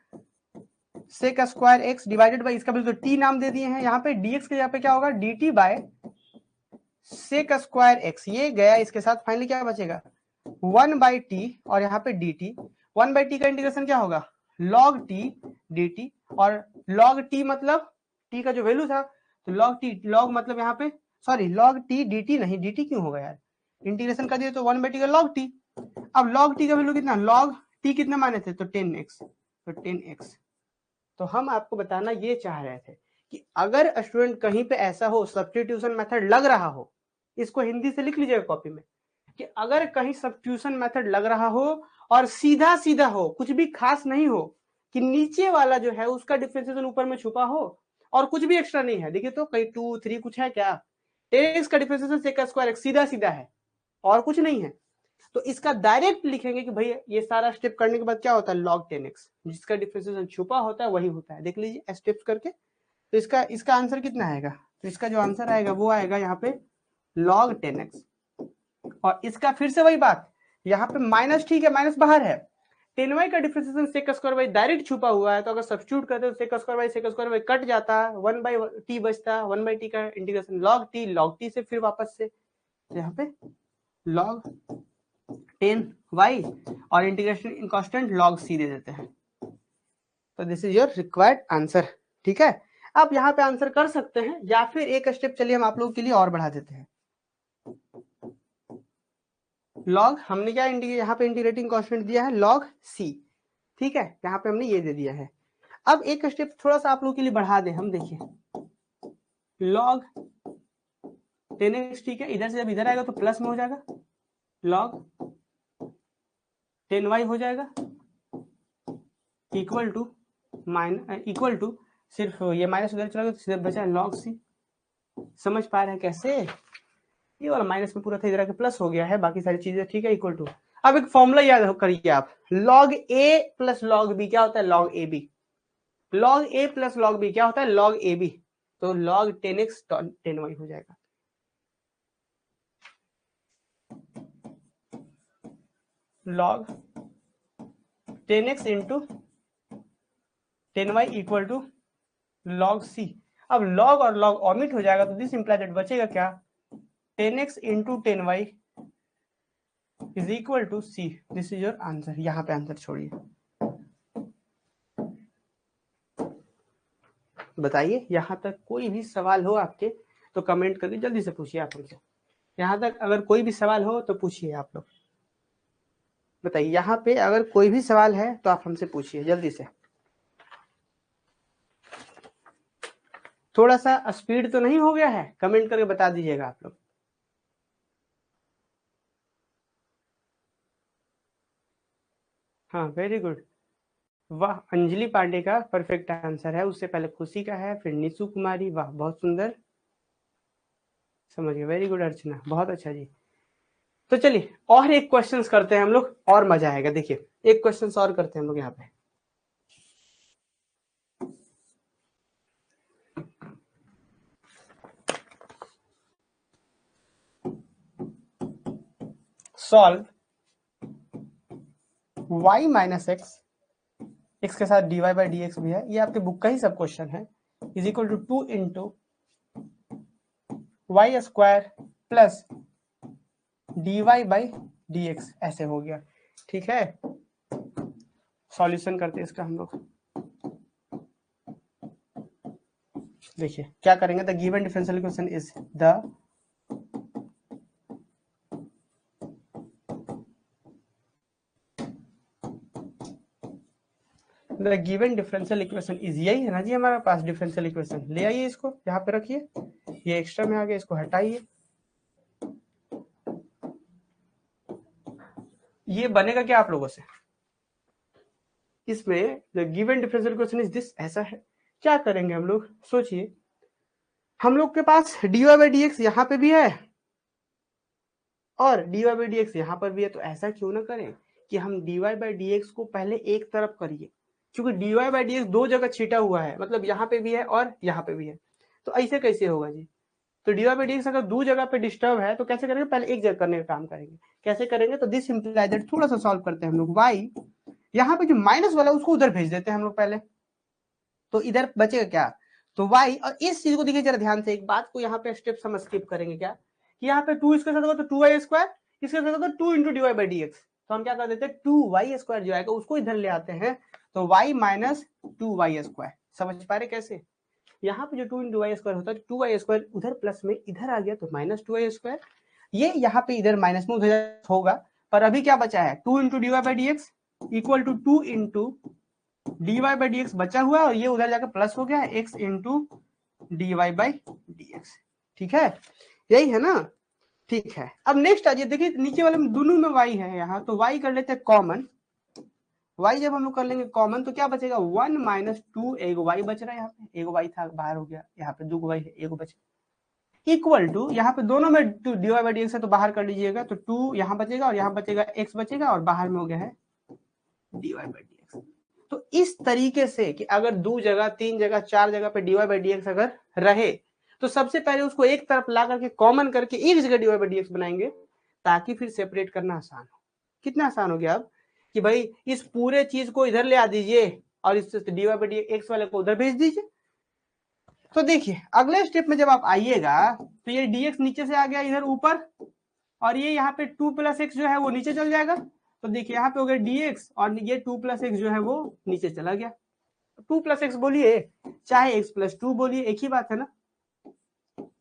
sec square x divided by, इसका वैल्यू तो t नाम दे दिए हैं, यहाँ पे dx के यहाँ पे क्या होगा dt by sec square x, ये गया इसके साथ, फाइनली क्या बचेगा 1/t, और यहाँ पे dt, 1/t का इंटीग्रेशन क्या होगा log t dt, और log t मतलब t का जो वैल्यू था, तो log t, log मतलब यहाँ पे सॉरी log t dt नहीं, dt क्यों होगा यार, इंटीग्रेशन कर दिए तो 1/t का log t। अब log t का वैल्यू कितना, log t कितना माने थे, तो 10x, तो 10x। तो हम आपको बताना ये चाह रहे थे कि अगर स्टूडेंट कहीं पे ऐसा हो सब्स्टिट्यूशन मेथड लग रहा हो, इसको हिंदी से लिख लीजिएगा कॉपी में, कि अगर कहीं सब्स्टिट्यूशन मेथड लग रहा हो और सीधा सीधा हो, कुछ भी खास नहीं हो, कि नीचे वाला जो है उसका डिफरेंशिएशन ऊपर में छुपा हो और कुछ भी एक्स्ट्रा नहीं है, देखिए तो कहीं 2 3 कुछ है क्या, 10x का डिफरेंशिएशन सेक स्क्वायर एक्स सीधा सीधा है और कुछ नहीं है, तो इसका डायरेक्ट लिखेंगे कि भाई ये सारा स्टेप करने के बाद क्या होता है log 10x, जिसका डिफरेंशिएशन छुपा होता है वही होता है। देख लीजिए स्टेप्स करके, तो इसका आंसर कितना आएगा, तो इसका जो आंसर आएगा वो आएगा यहाँ पे log 10x, और इसका फिर से वही बात, यहाँ पे माइनस ठीक है, माइनस बाहर है, 10y का differentiation sec square by direct छुपा हुआ है, तो अगर सब्स्टिट्यूट करते तो सेक स्क्वायर बाई कट जाता, 1/t बचता, 1/t का इंटीग्रेशन log t से फिर वापस से यहाँ पे log 10y और इंटीग्रेशन कांस्टेंट log c दे देते हैं। तो this is your required answer. ठीक है, आप यहाँ पे आंसर कर सकते हैं या फिर एक स्टेप चलिए हम आप लोगों के लिए और बढ़ा देते हैं। log हमने क्या यहाँ पे इंटीग्रेटिंग कांस्टेंट दिया है log c। ठीक है, यहाँ पे हमने ये दे दिया है। अब एक स्टेप थोड़ा सा आप लोगों के लिए बढ़ा दें, हम देखिए log 10x, ठीक है, इधर से जब इधर आएगा तो प्लस में हो जाएगा, log 10y हो जाएगा इक्वल टू सिर्फ ये माइनस उधर चला गया तो सीधा बचा है log c। समझ पा रहे हैं कैसे? ये वाला माइनस में पूरा था, इधर आके प्लस हो गया है, बाकी सारी चीजें ठीक है, इक्वल टू। अब एक फॉर्मूला याद करिए आप, log a plus log b क्या होता है? log ab। log a plus log b क्या होता है? log ab। तो log 10x 10y हो जाएगा। log 10x into 10y equal to log c। अब log और log ऑमिट हो जाएगा तो दिस इंप्लाई दैट बचेगा क्या? 10x into 10y is equal to c। This is your answer. यहाँ पे आंसर छोड़िए, बताइए यहाँ तक कोई भी सवाल हो आपके तो कमेंट करके जल्दी से पूछिए आप हमसे। यहाँ तक अगर कोई भी सवाल हो तो पूछिए आप लोग, बताइए यहाँ पे अगर कोई भी सवाल है तो आप हमसे पूछिए जल्दी से। थोड़ा सा स्पीड तो नहीं हो गया है? कमेंट करके बता दीजिएगा आप लोग। हाँ, वेरी गुड, वाह, अंजलि पांडे का परफेक्ट आंसर है, उससे पहले खुशी का है, फिर निशु कुमारी, वाह बहुत सुंदर, समझ गए, वेरी गुड अर्चना, बहुत अच्छा जी। तो चलिए और एक क्वेश्चन करते हैं हम लोग और मजा आएगा। देखिए एक क्वेश्चन और करते हैं हम लोग यहाँ पे। Solve y minus x, x के साथ dy बाई डी एक्स भी है, ये आपके बुक का ही सब क्वेश्चन है, is equal to 2 into y square plus dy by d x, ऐसे हो गया। ठीक है, सॉल्यूशन करते हैं इसका हम लोग। देखिए क्या करेंगे, the given differential equation is the given differential equation is, यही है ना जी हमारे पास डिफरेंशियल इक्वेशन। ले आइए इसको यहाँ पे रखिए, ये एक्स्ट्रा में आ गया, इसको हटाइए, ये बनेगा क्या आप लोगों से? इसमें the given differential equation is this, ऐसा है। क्या करेंगे हम लोग, सोचिए, हम लोग के पास dy बाई डी एक्स यहाँ पे भी है और dy बाई डी एक्स यहाँ पर भी है, तो ऐसा क्यों ना करें कि हम dy बाई डी एक्स को पहले एक तरफ करिए, क्योंकि dy बाई डी एक्स दो जगह छिटा हुआ है, मतलब यहाँ पे भी है और यहाँ पे भी है, तो ऐसे कैसे होगा जी? तो dy बाई डी एक्स अगर दो जगह पे डिस्टर्ब है तो कैसे करेंगे? पहले एक जगह करने का काम करेंगे। कैसे करेंगे? तो दिस इंप्लाई दैट, थोड़ा सा सॉल्व करते हैं हम लोग, y यहाँ पे जो माइनस वाला उसको उधर भेज देते हैं हम लोग पहले, तो इधर बचेगा क्या? तो y, और इस चीज को देखिए जरा ध्यान से, एक बात को यहाँ पे स्टेप हम स्किप करेंगे क्या, कि यहाँ पे 2 इसके साथ होगा तो 2y स्क्वायर, इसके साथ होगा 2 into dy by d x, तो हम क्या कर देते हैं 2y स्क्वायर जो आएगा उसको इधर ले आते हैं, तो y माइनस 2y स्क्वायर। समझ पा रहे कैसे? यहाँ पे जो 2 इंटू वाई स्क्वायर होता है, 2y स्क्वायर उधर प्लस में इधर आ गया तो माइनस 2y स्क्वायर, ये यहाँ पे इधर माइनस में उधर होगा, पर अभी क्या बचा है? 2 into dy by d x equal to 2 into dy by d x बचा हुआ है, और ये उधर जाकर प्लस हो गया है, x into dy by d x. ठीक है, यही है ना? ठीक है, अब नेक्स्ट आ जाइए, देखिए नीचे वाले में दोनों में y है यहाँ, तो y कर लेते हैं कॉमन। y जब हम लोग कर लेंगे कॉमन तो क्या बचेगा? 1 माइनस 2, एक y बच रहा है, यहाँ पे एक y था बाहर हो गया, यहाँ पे 2 y है, एक बचे, इक्वल टू यहाँ पे दोनों में dy बाई डी एक्स है तो बाहर कर लीजिएगा, तो 2 यहाँ बचेगा और यहाँ बचेगा x बचेगा, और बाहर में हो गया है dy बाई डी एक्स। तो इस तरीके से कि अगर 2 जगह 3 जगह 4 जगह पे dy बाई डी एक्स अगर रहे तो सबसे पहले उसको एक तरफ ला करके कॉमन करके एक जगह dy बाई डी एक्स बनाएंगे, ताकि फिर सेपरेट करना आसान हो। कितना आसान हो गया अब कि भाई इस पूरे चीज को इधर ले आ दीजिए और इस dy बाई डी एक्स वाले को उधर भेज दीजिए। तो देखिए अगले स्टेप में जब आप आइएगा तो ये dx नीचे से आ गया इधर ऊपर, और ये यहाँ पे 2 + x जो है वो नीचे चल जाएगा, तो देखिए यहाँ पे हो गया dx और ये 2 + x जो है वो नीचे चला गया। 2 + x बोलिए चाहे x + 2 बोलिए, एक ही बात है ना,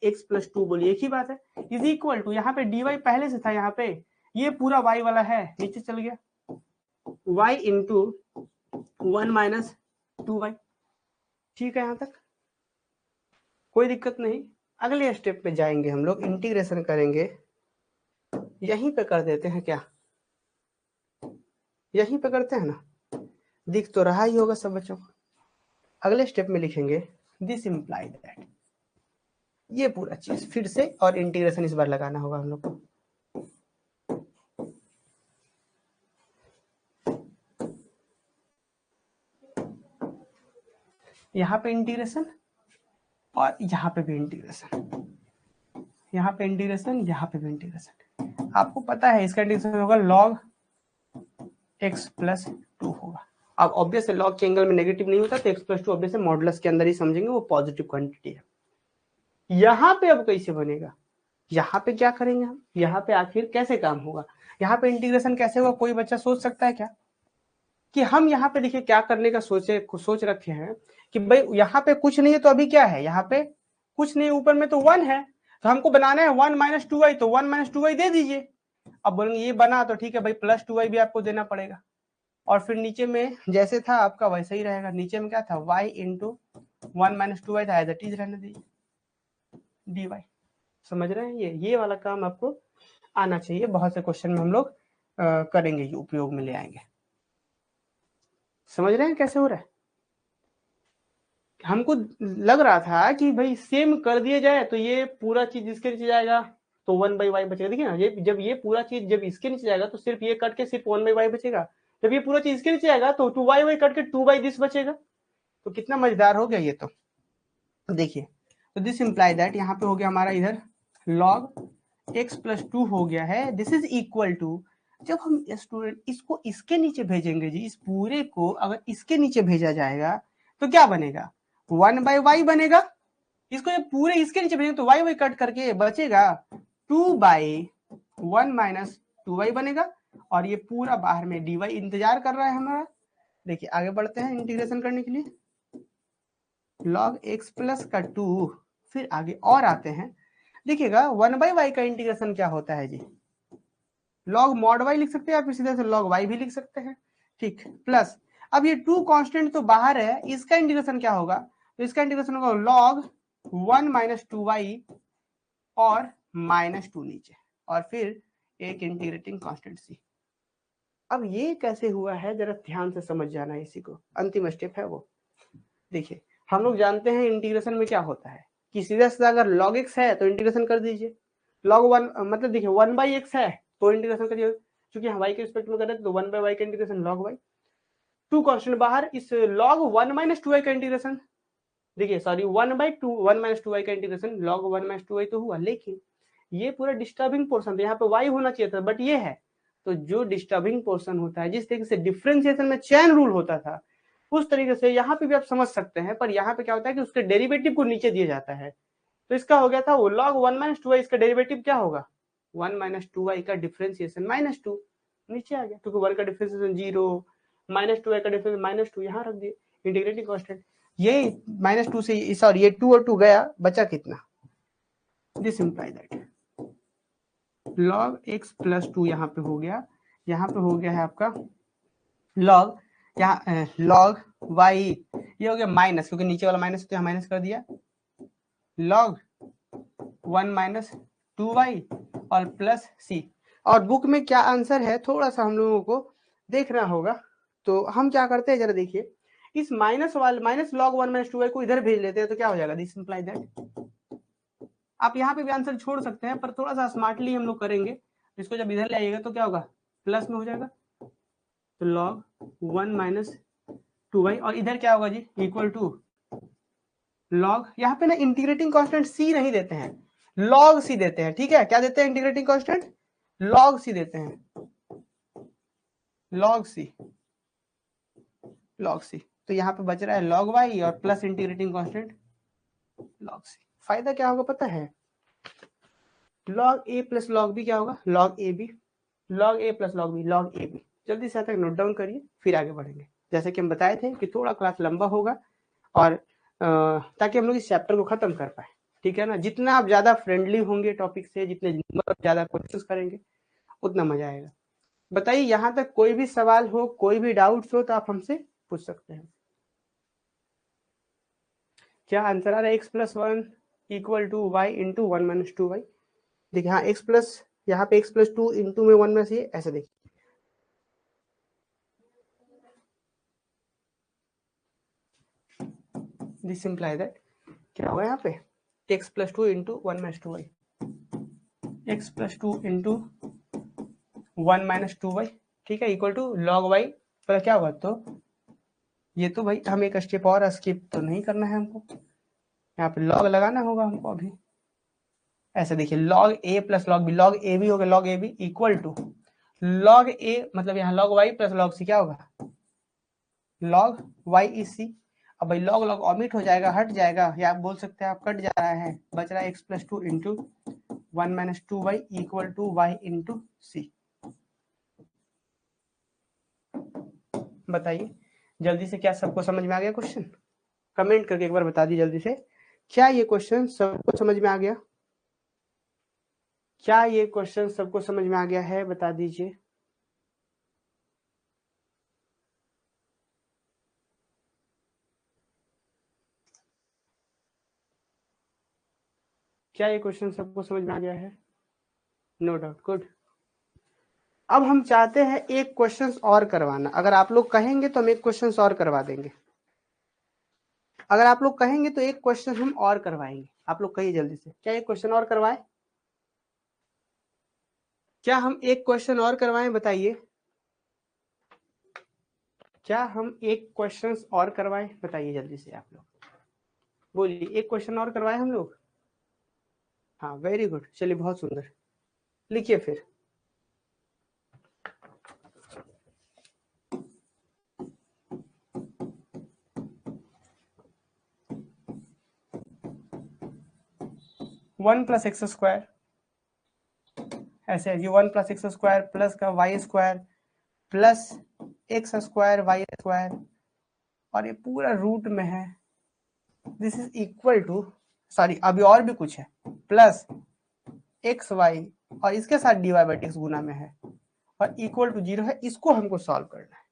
x + 2 बोलिए एक ही बात है, इज इक्वल टू यहाँ पे dy पहले से था, यहाँ पे ये पूरा y वाला है नीचे चल गया, y इंटू 1 - 2y। ठीक है, यहाँ तक कोई दिक्कत नहीं। अगले स्टेप पे जाएंगे हम लोग, इंटीग्रेशन करेंगे, यहीं पे कर देते हैं क्या, यहीं पे करते हैं ना, दिख तो रहा ही होगा सब बच्चों को। अगले स्टेप में लिखेंगे दिस इम्प्लाई दैट, ये पूरा चीज फिर से, और इंटीग्रेशन इस बार लगाना होगा हम लोग को। यहाँ पे इंटीग्रेशन और यहाँ पे भी इंटीग्रेशन, यहाँ पे इंटीग्रेशन, यहाँ पे भी इंटीग्रेशन। आपको पता है इसका इंटीग्रेशन होगा log x + 2 होगा। अब ऑब्वियस है log के एंगल में नेगेटिव नहीं होता, तो x + 2 ऑब्वियस है मॉडुलस के अंदर ही समझेंगे, वो पॉजिटिव क्वांटिटी है। यहाँ पे अब कैसे बनेगा, यहाँ पे क्या करेंगे हम, यहाँ पे आखिर कैसे काम होगा, यहाँ पे इंटीग्रेशन कैसे होगा, कोई बच्चा सोच सकता है क्या कि हम यहाँ पे देखिए क्या करने का सोच रखे हैं कि भाई यहाँ पे कुछ नहीं है, तो अभी क्या है, यहाँ पे कुछ नहीं, ऊपर में तो 1 है, तो हमको बनाना है 1 - 2y, तो 1 - 2y दे दीजिए। अब बोलेंगे ये बना तो ठीक है भाई, +2y भी आपको देना पड़ेगा, और फिर नीचे में जैसे था आपका वैसे ही रहेगा, नीचे में क्या था y इंटू 1 - 2y था, एज इट इज रहने दीजिए dy। समझ रहे हैं, ये वाला काम आपको आना चाहिए, बहुत से क्वेश्चन में हम लोग करेंगे, ये उपयोग में ले आएंगे। समझ रहे हैं कैसे हो रहा है। हमको लग रहा था कि भाई सेम कर दिया जाए तो ये पूरा चीज इसके नीचे जाएगा तो 1/y बचेगा। देखिए ना, ये जब ये पूरा चीज जब इसके नीचे जाएगा तो सिर्फ ये कट के सिर्फ 1/y बचेगा, जब ये पूरा चीज इसके नीचे जाएगा तो 2y कट के 2/this बचेगा। तो कितना मजेदार हो गया ये। तो देखिए, तो दिस इंप्लाई दैट यहाँ पे हो गया हमारा इधर log x + 2 हो गया है, दिस इज इक्वल टू, जब हम स्टूडेंट इसको इसके नीचे भेजेंगे जी, इस पूरे को अगर इसके नीचे भेजा जाएगा तो क्या बनेगा, 1/y बनेगा। इसको जब पूरे इसके नीचे भेजेंगे तो y कट करके बचेगा 2/1 - 2y बनेगा, और ये पूरा बाहर में dy इंतजार कर रहा है हमारा। देखिए आगे बढ़ते हैं इंटीग्रेशन करने के लिए, log x + 2, फिर आगे और आते हैं। देखिएगा 1/y का इंटीग्रेशन क्या होता है जी, log mod y लिख सकते हैं, आप इसी तरह से log y भी लिख सकते हैं, ठीक, प्लस अब ये 2 कांस्टेंट तो बाहर है, इसका इंटीग्रेशन क्या होगा, तो इसका इंटीग्रेशन होगा log 1 - 2y और -2 नीचे, और फिर एक इंटीग्रेटिंग कांस्टेंट c। अब ये कैसे हुआ है जरा ध्यान से समझ जाना, इसी को अंतिम स्टेप है वो। देखिए हम लोग जानते हैं इंटीग्रेशन में क्या होता है कि सीधा सीधा अगर log x है तो इंटीग्रेशन कर दीजिए, log 1 मतलब देखिए 1/x है तो इंटीग्रेशन करिए, क्योंकि हम y के रिस्पेक्ट में कर रहे हैं तो 1/y का इंटीग्रेशन log y, 2 कांस्टेंट बाहर, इस log 1 - 2y का इंटीग्रेशन, देखिए सॉरी 1/2 1 - 2y का इंटीग्रेशन log 1 - 2y तो हुआ, लेकिन ये पूरा डिस्टर्बिंग पोर्शन था, यहाँ पे y होना चाहिए था बट ये है, तो जो डिस्टर्बिंग पोर्शन होता है, जिस तरीके से डिफरेंशिएशन में चेन रूल होता था उस तरीके से यहाँ पे भी आप समझ सकते हैं, पर यहाँ पे क्या होता है कि उसके डेरिवेटिव को नीचे दिया जाता है। तो इसका हो गया था वो log 1 - 2y, इसका डेरिवेटिव क्या होगा 1 - 2y का डिफरेंशिएशन -2 नीचे आ गया, क्योंकि 1 का डिफरेंशिएशन 0, -2y का डिफरेंशिएशन -2 यहाँ रख दिए इंटीग्रेटिंग कांस्टेंट, ये -2 से सॉरी ये 2 और 2 गया, बचा कितना, this imply that log x + 2 यहाँ पे हो गया, यहाँ पे हो गया है आपका log, यहाँ log y, ये हो गया माइनस, क्योंकि नीचे वाला माइनस तो यहाँ माइनस कर दिया, log 1 - 2y और प्लस c। और बुक में क्या आंसर है थोड़ा सा हम लोगों को देखना होगा, तो हम क्या करते हैं जरा देखिए, इस माइनस log 1 - 2y को इधर भेज लेते हैं तो क्या हो जाएगा, दिस इंप्लाई दैट, आप यहाँ पे भी आंसर छोड़ सकते हैं पर थोड़ा सा स्मार्टली हम लोग करेंगे, इसको जब इधर ले आइएगा तो क्या होगा प्लस में हो जाएगा, तो log 1 - 2y और इधर क्या होगा जी इक्वल टू log, यहाँ पे ना इंटीग्रेटिंग कांस्टेंट c नहीं देते हैं, log c देते हैं, ठीक है, क्या देते हैं इंटीग्रेटिंग कांस्टेंट log c देते हैं, log c, तो यहाँ पे बच रहा है log y और plus integrating constant log c। फायदा क्या होगा पता है, log a plus log b क्या होगा, log a b, log a plus log b, log a b. जल्दी से तक नोट डाउन करिए, फिर आगे बढ़ेंगे। जैसे कि हम बताए थे कि थोड़ा क्लास लंबा होगा और ताकि हम लोग इस चैप्टर को खत्म कर पाए, ठीक है ना। जितना आप ज्यादा फ्रेंडली होंगे टॉपिक से, जितने ज्यादा क्वेश्चंस करेंगे, उतना मजा आएगा। बताइए यहाँ तक कोई भी सवाल हो, कोई भी डाउट्स हो तो आप हमसे पूछ सकते हैं। क्या आंसर आ रहा है, x plus one equal to y into one minus two y. देखिए हाँ, एक्स प्लस, यहाँ पे एक्स प्लस टू इंटू में वन में से ऐसे देखिए, दिस इम्प्लाई दैट क्या होगा यहाँ पे, x plus two into one minus two y, x plus two into one minus two y, ठीक है, इक्वल टू लॉग वाई पर क्या होगा। तो ये तो भाई हम एक स्टेप और स्किप तो नहीं करना है हमको, यहाँ पे लॉग लगाना होगा हमको अभी। ऐसे देखिए log a plus log b, log a b होगा, log a b equal to log a, मतलब यहाँ log y plus log c क्या होगा, लॉग वाई ई सी। अब भाई लॉग लॉग ऑमिट हो जाएगा, हट जाएगा, या आप बोल सकते हैं आप कट जा रहा है, बच रहा है x plus two into one minus two y equal to y into c. बताइए जल्दी से, क्या सबको समझ में आ गया क्वेश्चन? कमेंट करके एक बार बता दीजिए जल्दी से, क्या ये क्वेश्चन सबको समझ में आ गया? क्या ये क्वेश्चन सबको समझ में आ गया है, बता दीजिए। क्या ये क्वेश्चन सबको समझ में आ गया है? No doubt, good. अब हम चाहते हैं एक क्वेश्चन और करवाना। अगर आप लोग कहेंगे तो हम एक क्वेश्चन और करवा देंगे, अगर आप लोग कहेंगे तो एक क्वेश्चन हम और करवाएंगे। आप लोग कहिए जल्दी से, क्या एक क्वेश्चन और करवाएं? क्या हम एक क्वेश्चन और करवाएं, बताइए। क्या हम एक क्वेश्चन और करवाएं, बताइए जल्दी से आप लोग, बोलिए एक क्वेश्चन और करवाएं हम लोग। हाँ वेरी गुड, चलिए बहुत सुंदर, लिखिए फिर। वन प्लस एक्स स्क्वायर, ऐसे ये one plus x square plus का y square plus x square y square, और ये पूरा रूट में है, this is equal to, sorry अभी और भी कुछ है, प्लस एक्स वाई और इसके साथ d y by d x गुना में है और इक्वल टू जीरो है। इसको हमको सॉल्व करना है,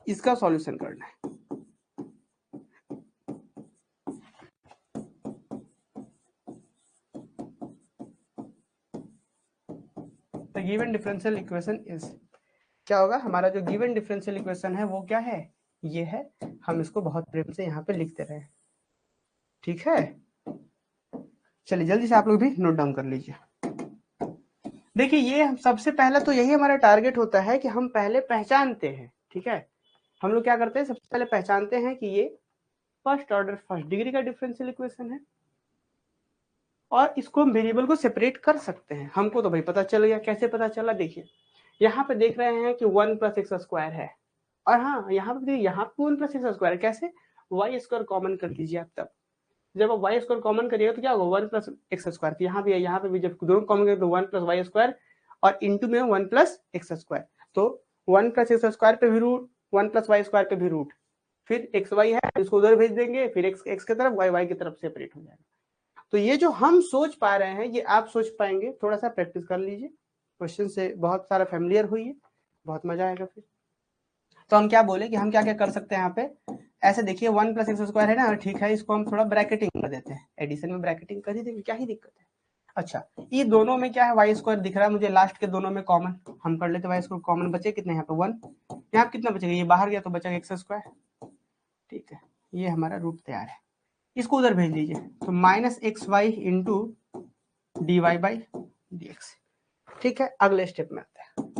इसका सॉल्यूशन करना है। तो गिवन डिफरेंशियल इक्वेशन इज, क्या होगा हमारा जो गिवन डिफरेंशियल इक्वेशन है वो क्या है, ये है। हम इसको बहुत प्रेम से यहाँ पे लिखते रहे, ठीक है। चलिए जल्दी से आप लोग भी नोट डाउन कर लीजिए। देखिए ये सबसे पहला तो यही हमारा टारगेट होता है कि हम पहले पहचानते हैं, ठीक है। हम लोग क्या करते हैं, सबसे पहले पहचानते हैं कि ये फर्स्ट ऑर्डर फर्स्ट डिग्री का डिफरेंशियल इक्वेशन है और इसको हम वेरिएबल को सेपरेट कर सकते हैं। हमको तो भाई पता चल गया, कैसे पता चला, देखिए यहाँ पे देख रहे हैं कि वन प्लस एक्स स्क्वायर है, और हाँ यहाँ पे वन प्लस एक्स स्क्वायर, कैसे, वाई स्क्वायर कॉमन कर दीजिए आप। तब जब आप वाई स्क्वायर कॉमन करिएगा तो क्या होगा, वन प्लस एक्स स्क्वायर, यहाँ भी है, यहाँ पे भी जब दोनों कॉमन करेंगे तो वन प्लस वाई स्क्वायर और इंटू में वन प्लस एक्स स्क्वायर, तो वन प्लस एक्स स्क्वायर पे भी root, one plus y square पे भी रूट, फिर एक्स वाई है इसको उधर भेज देंगे, फिर एक्स एक्स की तरफ, वाई वाई की तरफ सेपरेट हो जाएगा। तो ये जो हम सोच पा रहे हैं ये आप सोच पाएंगे, थोड़ा सा प्रैक्टिस कर लीजिए, क्वेश्चन से बहुत सारा फैमिलियर हुई है, बहुत मजा आएगा फिर। तो हम क्या बोले कि हम क्या क्या कर सकते हैं यहाँ पे, ऐसे देखिए वन प्लस एक्स स्क्वायर है ना, ठीक है, इसको हम थोड़ा ब्रैकेटिंग कर देते हैं, एडिशन में ब्रैकेटिंग कर ही देंगे, क्या ही दिक्कत है। अच्छा ये दोनों में क्या है, वाई स्क्वायर दिख रहा है मुझे, लास्ट के दोनों में कॉमन हम कर लेते हैं, वाई स्क्वायर कॉमन बचे कितने, यहाँ पे वन, यहाँ कितना बचेगा, ये बाहर गया तो बचेगा एक्स स्क्वायर, ठीक है। ये हमारा रूट तैयार है, इसको उधर भेज दीजिए, तो minus x y into d y by d x, ठीक है। अगले स्टेप में आते हैं।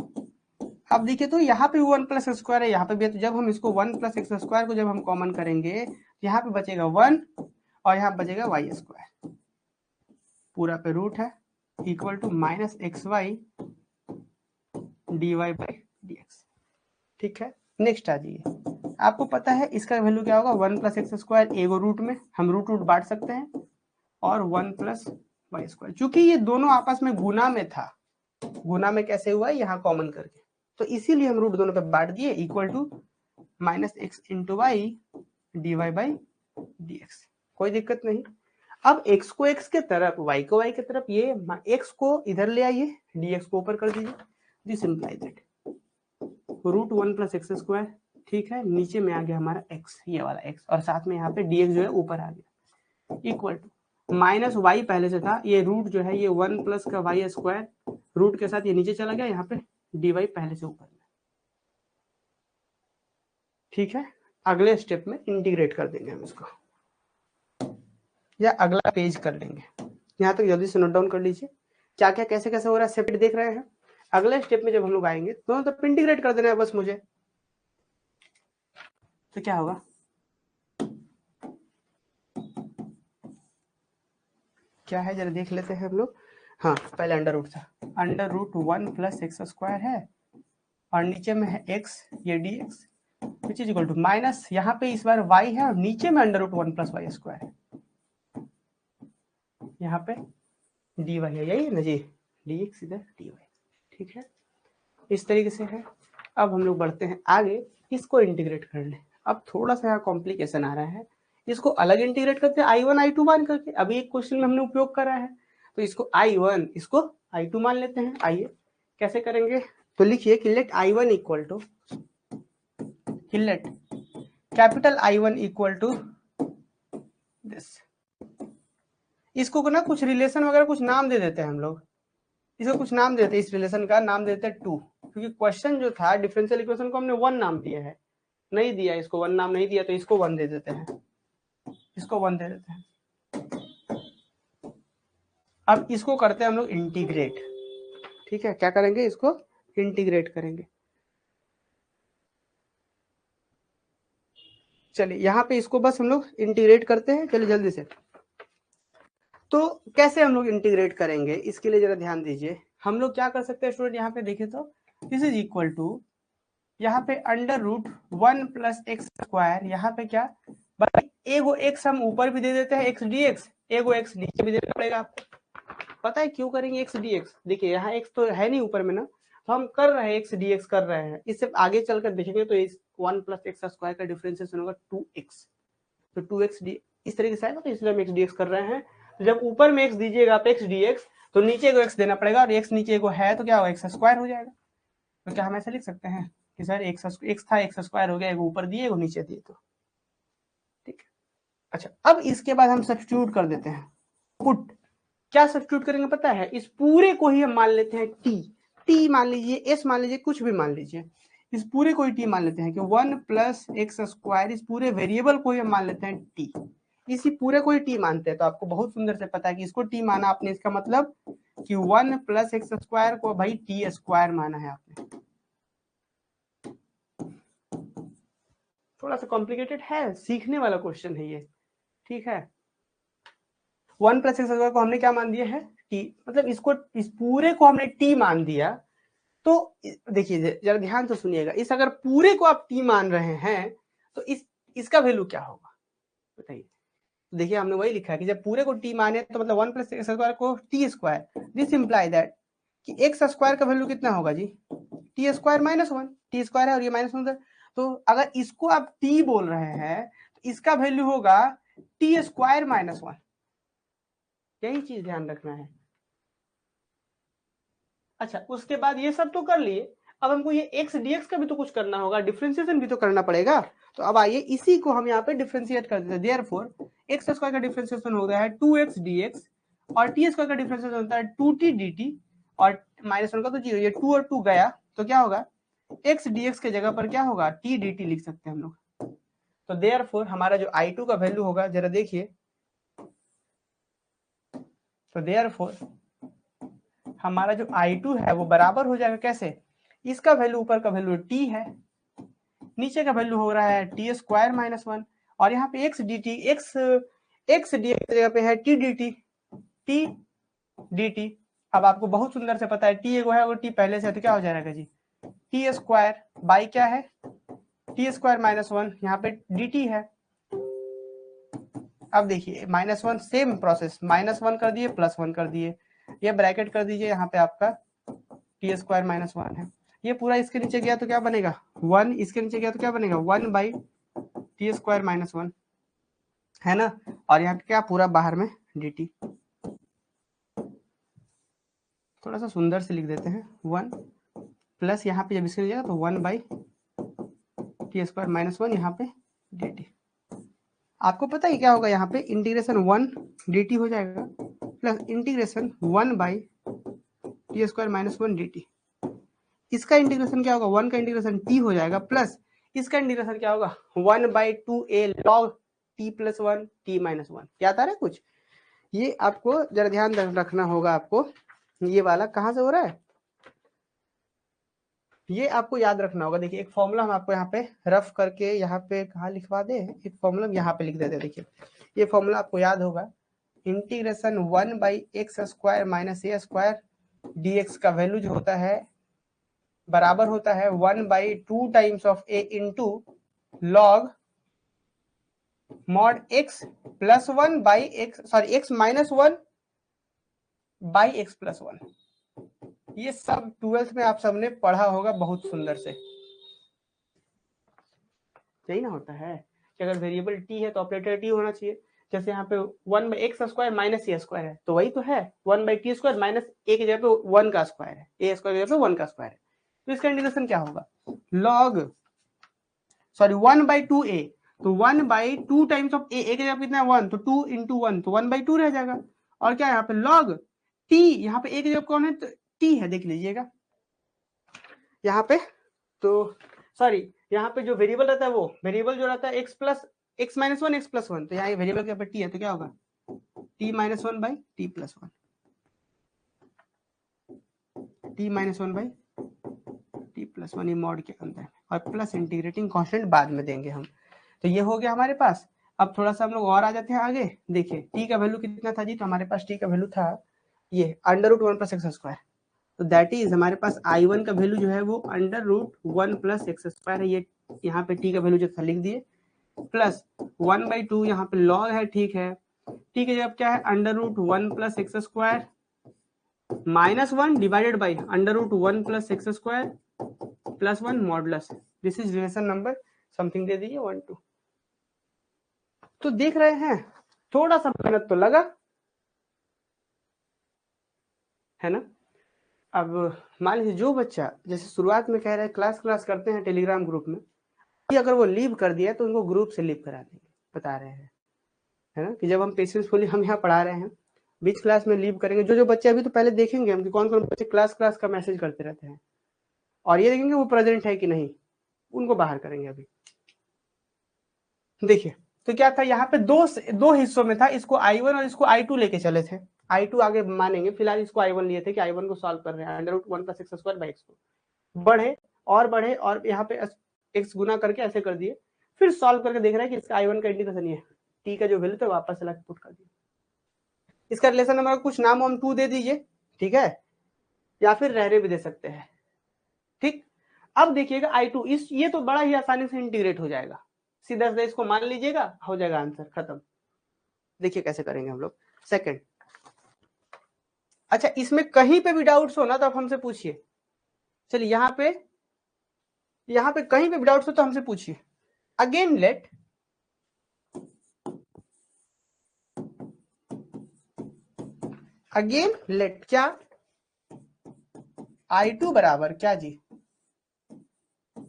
अब देखिए तो यहाँ पे वन प्लस स्क्वायर है, यहाँ पे भी है, तो जब हम इसको वन प्लस एक्स स्क्वायर को जब हम कॉमन करेंगे, यहाँ पे बचेगा वन और यहाँ बचेगा वाई स्क्वायर, पूरा पे रूट है, equal to minus x y d y by d x, ठीक है। नेक्स्ट आ जाइए, आपको पता है इसका वैल्यू क्या होगा, वन प्लस एक्स स्क्वायर, एगो रूट में हम रूट रूट बांट सकते हैं, और वन प्लस वाई स्क्वायर। चूंकि ये दोनों आपस में गुना में था, गुना में कैसे हुआ यहाँ कॉमन करके, तो इसीलिए हम रूट दोनों पे बांट दिए, equal to minus x into y d y by d x. कोई दिक्कत नहीं। अब x को x के तरफ, y को y के तरफ, ये x को इधर ले आइए, dx को ऊपर कर दीजिए। This implies it root 1 plus x square, ठीक है, नीचे में आ गया हमारा x, ये वाला x, और साथ में यहाँ पे dx जो है ऊपर आ गया, इक्वल टू माइनस y पहले से था, ये रूट जो है ये 1 प्लस का y स्क्वायर, रूट के साथ ये नीचे चला गया, यहाँ पे dy पहले से ऊपर में, ठीक है। अगले स्टेप में इंटीग्रेट कर देंगे हम इसको, या अगला पेज कर लेंगे। यहाँ तक जल्दी से नोट डाउन कर लीजिए, क्या क्या कैसे कैसे हो रहा है, सेपरेट देख रहे हैं। अगले स्टेप में जब हम लोग आएंगे दोनों तरफ इंटीग्रेट कर देना है बस मुझे, तो क्या होगा, क्या है जरा देख लेते हैं हम लोग। हाँ, पहले अंडर रूट था, under root 1 plus x square है, और नीचे में है x, ये dx, which is equal to minus, यहाँ पे इस बार y है, और नीचे में under root 1 plus y square है, यहाँ पे dy है, यही है ना जी, dx इधर dy, ठीक है, इस तरीके से है। अब हम लोग बढ़ते हैं आगे, इसको इंटीग्रेट कर ले। अब थोड़ा सा यहाँ कॉम्प्लिकेशन आ रहा है, इसको अलग इंटीग्रेट करते हैं I1 I2 मान करके, अभी एक क्वेश्चन में हमने उपयोग करा है, तो इसको I1 इसको I2 मान लेते हैं। आइए कैसे करेंगे, तो लिखिए कि let I1 equal to, let capital I1 equal to this, इसको ना कुछ रिलेशन वगैरह कुछ नाम दे देते हैं हम लोग, इसको कुछ नाम देते हैं, इस रिलेशन का नाम देते हैं 2, क्योंकि क्वेश्चन जो था डिफरेंशियल इक्वेशन को हमने 1 नाम दिया है, नहीं दिया इसको 1 नाम नहीं दिया, तो इसको 1 दे देते हैं, इसको 1 दे देते हैं। अब इसको करते हैं हम लोग इंटीग्रेट, ठीक है, क्या करेंगे, इसको इंटीग्रेट करेंगे। चलिए यहाँ पे इसको बस हम लोग इंटीग्रेट करते हैं, चलिए जल्दी से। तो कैसे हम लोग इंटीग्रेट करेंगे, इसके लिए जरा ध्यान दीजिए। हम लोग क्या कर सकते हैं स्टूडेंट, यहाँ पे देखें तो दिस इज इक्वल टू, यहाँ पे under root 1 plus x square, यहाँ पे क्या, एगो एक्स हम ऊपर भी दे देते हैं एक्स डी एक्स, एगो एक्स नीचे भी देना पड़ेगा आपको। पता है क्यों करेंगे एक्स डी एक्स, देखिए यहाँ एक्स तो है नहीं ऊपर में ना, तो हम कर रहे हैं एक्स डी एक्स कर रहे हैं, इससे आगे चलकर देखेंगे तो इस 1 प्लस एक्स स्क्वायर का डिफरेंशिएशन होगा 2x, तो 2x डी इस तरीके से आएगा, तो इसलिए हम एक्स डी एक्स कर रहे हैं। तो जब ऊपर में एक्स दीजिएगा आप एक्स डी एक्स, तो नीचे को एक्स देना पड़ेगा, और एक्स नीचे को है तो क्या होगा, एक्स स्क्वायर हो जाएगा। तो क्या हम ऐसे लिख सकते हैं कि सर एक्स था, एक्स स्क्वायर हो गया, एक ऊपर दिए, एक नीचे दिए, तो ठीक है। अच्छा, अब इसके बाद हम सब्स्टिट्यूट कर देते हैं, पुट, क्या सब्स्टिट्यूट करेंगे पता है, इस पूरे को ही हम मान लेते हैं टी मान लीजिए, एस मान लीजिए, कुछ भी मान लीजिए, इस पूरे को ही टी मान लेते हैं कि 1 प्लस एक्स स्क्वायर, इस पूरे वेरिएबल को ही हम मान लेते हैं टी, इसी पूरे को ही टी मानते हैं। तो आपको बहुत सुंदर से पता है कि इसको टी माना आपने, इसका मतलब कि 1 प्लस एक्स स्क्वायर को भाई टी स्क्वायर माना है आपने। थोड़ा सा कॉम्प्लिकेटेड है, सीखने वाला क्वेश्चन है ये, ठीक है। 1 प्लस एक्स स्क्वायर को हमने क्या मान दिया है, टी, मतलब इसको, इस पूरे को हमने टी मान दिया। तो देखिए जरा ध्यान से सुनिएगा, इस अगर पूरे को आप टी मान रहे हैं तो इसका वैल्यू क्या होगा बताइए। तो देखिए हमने वही लिखा है कि जब पूरे को टी माने तो मतलब 1 प्लस एक्स स्क्वायर को t square, this imply that कि एक्स स्क्वायर का वैल्यू कितना होगा जी, t square minus 1, t square है और ये माइनस 1, तो अगर इसको आप टी बोल रहे हैं तो इसका वैल्यू होगा टी स्क्वायर माइनस 1, यही चीज ध्यान रखना है। अच्छा, उसके बाद ये सब तो कर लिए, अब हमको ये एक्स डीएक्स का भी तो कुछ करना होगा, डिफरेंशिएशन भी तो करना पड़ेगा। तो अब आइए इसी को हम यहाँ पे डिफरेंशिएट कर देते हैं। देयरफॉर एक्स स्क्वायर का डिफरेंशिएशन हो गया है 2x dx, और टी स्क्वायर का डिफरेंशिएशन होता है 2t dt, और माइनस 1 का तो 0, ये 2 और 2 गया, तो क्या होगा, x dx के जगह पर क्या होगा, t dt लिख सकते हैं हम लोग। तो देयरफॉर हमारा जो I2 का वैल्यू होगा, जरा देखिए, तो देयरफॉर हमारा जो I2 है वो बराबर हो जाएगा कैसे, इसका वैल्यू ऊपर का वैल्यू t है, नीचे का वैल्यू हो रहा है टी स्क्वायर माइनस 1, और यहाँ पे x D T, x d x जगह पे है टी डी टी। अब आपको बहुत सुंदर से पता है टी एगो है और टी पहले से है, तो क्या हो जाएगा जी, टी स्क्वायर बाई क्या है, टी स्क्वायर माइनस 1, यहाँ पे डी टी है। अब देखिए -1 सेम प्रोसेस, -1 कर दिए +1 कर दिए, ये ब्रैकेट कर दीजिए, यहाँ पे आपका टी स्क्वायर -1 है, ये पूरा इसके नीचे गया तो क्या बनेगा 1, इसके नीचे गया तो क्या बनेगा 1/t स्क्वायर -1 है ना, और यहाँ पे क्या पूरा बाहर में dt, थोड़ा सा सुंदर से लिख देते हैं 1 प्लस यहाँ पे जब इसके नीचे जाएगा तो 1/t स्क्वायर -1 यहाँ पे dt। आपको पता है क्या होगा, यहाँ पे इंटीग्रेशन 1 dt हो जाएगा plus integration 1/t square -1 dt। इसका इंटीग्रेशन क्या होगा, 1 का इंटीग्रेशन t हो जाएगा प्लस इसका इंटीग्रेशन क्या होगा 1/2a log t + 1 t - 1। क्या आता है कुछ, ये आपको जरा ध्यान रखना होगा आपको, ये वाला कहाँ से हो रहा है ये आपको याद रखना होगा। देखिए एक फॉर्मूला हम आपको यहाँ पे रफ करके यहाँ पे कहाँ लिखवा दे, एक फॉर्मूला यहाँ पे लिख देते हैं। देखिए ये फॉर्मूला आपको याद होगा, इंटीग्रेशन 1/x² - a² dx का वैल्यू जो होता है बराबर होता है 1/2 times of a into log mod x + 1 by x, sorry x - 1 by x + 1। ये सब 12th में आप सबने पढ़ा होगा बहुत सुंदर से, यही ना होता है कि अगर वेरिएबल t है तो ऑपरेटर t होना चाहिए। जैसे यहाँ पे 1/x² - a² है तो वही तो है 1/t² माइनस a की जगह पे 1 का स्क्वायर है, a² की जगह पे 1 का स्क्वायर है, तो इसका इंटीग्रेशन क्या होगा log, सॉरी 1/2a, तो 1/2 टाइम्स ऑफ a की जगह पे कितना है 1, तो 2 × 1 तो 1/2 रह जाएगा। और क्या यहाँ पे log t, यहाँ पे a की जगह कौन है तो t है, देख लीजिएगा यहाँ पे, तो सॉरी यहाँ पे जो वेरिएबल रहता है वो वेरिएबल जो रहता है x + 1 x + 1, तो यहाँ ये वेरिएबल के ऊपर t है तो क्या होगा t - 1/t + 1, t - 1/t + 1 ये मॉड के अंदर, और प्लस इंटीग्रेटिंग कांस्टेंट बाद में देंगे हम। तो ये हो गया हमारे पास। अब थोड़ा सा हम लोग और आ जाते हैं आगे। देखिए t का वैल्यू कितना था जी, तो हमारे पास t का वैल्यू था ये √1 + x², तो दैट इज हमारे पास I1 का वैल्यू जो है वो √1 + x² है, ये यहाँ पे t का वैल्यू जो था लिख दिए, प्लस 1/2 यहाँ पे लॉग है, ठीक है, t की जगह क्या है √1 + x² -1 divided by √1 + x² + 1 modulus, this is relation number something they दीजिए 1 2। तो देख रहे हैं थोड़ा सा मेहनत तो लगा है ना। अब मान लीजिए जो बच्चा जैसे शुरुआत में कह रहे हैं क्लास करते हैं टेलीग्राम ग्रुप में, कि अगर वो लीव कर दिया तो उनको ग्रुप से लीव करा देंगे, बता रहे हैं है ना, कि जब हम पेशेंसफुली हम यहाँ पढ़ा रहे हैं बीच क्लास में लीव करेंगे। जो बच्चे अभी तो पहले देखेंगे हम कि कौन कौन बच्चे क्लास का मैसेज करते रहते हैं, और ये देखेंगे वो प्रेजेंट है कि नहीं, उनको बाहर करेंगे अभी। देखिए तो क्या था यहाँ पे दो हिस्सों में था, इसको I1 और इसको I2 लेके चले थे, I2 आगे मानेंगे, फिलहाल इसको I1 लिए थे कि I1 को सॉल्व कर रहे हैं √1 + x² x को बढ़े और यहाँ पे x गुना करके ऐसे कर दिए, फिर सॉल्व करके देख रहे हैं कि इसका I1 का इंटीग्रेशन ये t का जो वैल्यू था वापस से पुट कर दिया। इसका रिलेशन नंबर कुछ नाम हम 2 दे दीजिए, ठीक है, या फिर रहने भी दे सकते हैं, ठीक। अब देखिएगा I2 ये तो बड़ा ही आसानी से इंटीग्रेट हो जाएगा, सीधा सीधा इसको मान लीजिएगा, हो जाएगा आंसर खत्म। देखिए कैसे करेंगे हम लोग। सेकंड, अच्छा इसमें कहीं पे भी डाउट्स हो ना तो आप हमसे पूछिए, चलिए यहाँ पे कहीं पे भी डाउट्स हो तो हमसे पूछिए। अगेन लेट क्या I2 बराबर क्या जी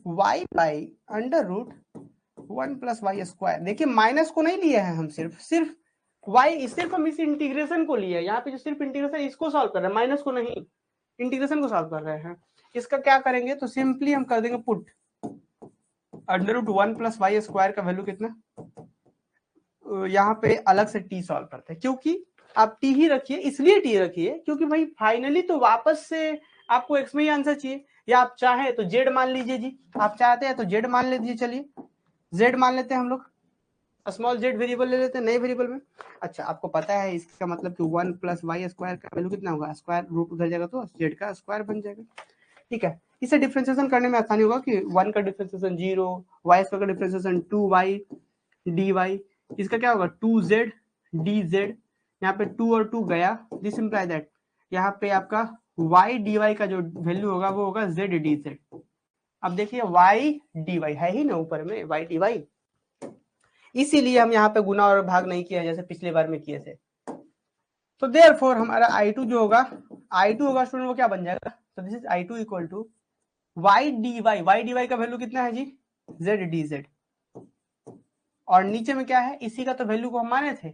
y बाई √1 + y²। देखिए माइनस को नहीं लिया है हम, सिर्फ y, सिर्फ हम इस इंटीग्रेशन को लिए, यहाँ पे जो सिर्फ इंटीग्रेशन इसको सॉल्व कर रहे हैं, माइनस को नहीं, इंटीग्रेशन को सॉल्व कर रहे हैं। इसका क्या करेंगे तो सिंपली हम कर देंगे पुट √1 + y² का वैल्यू कितना, यहाँ पे अलग से t सॉल्व करते हैं, क्योंकि आप t ही रखिए, इसलिए t रखिए क्योंकि भाई फाइनली तो वापस से आपको x में ही आंसर चाहिए, या आप चाहे तो z मान लीजिए जी, आप चाहते हैं तो z मान लीजिए, चलिए z मान लेते हैं हम लोग, स्मॉल z वेरिएबल ले लेते हैं नए वेरिएबल में। अच्छा आपको पता है इसका मतलब कि 1 + y² का वैल्यू कितना होगा, स्क्वायर रूट उधर जाएगा तो z का स्क्वायर बन जाएगा, ठीक है। इसे डिफरेंशिएशन करने में आसानी होगा कि 1 का डिफरेंशिएशन 0, y² का डिफरेंशिएशन 2y dy, इसका क्या होगा 2z dz, यहाँ पे 2 और 2 गया, दिस इंप्लाई दैट यहाँ पे आपका y dy का जो वैल्यू होगा वो होगा z dz। अब देखिए y dy है ही ना ऊपर में y dy, इसीलिए हम यहाँ पे गुना और भाग नहीं किया जैसे पिछले बार में किए थे। तो देयरफॉर हमारा I2 जो होगा, I2 होगा स्टूडेंट वो क्या बन जाएगा, तो this is I2 equal to y dy का वैल्यू कितना है जी z dz, और नीचे में क्या है, इसी का तो वैल्यू को हम माने थे,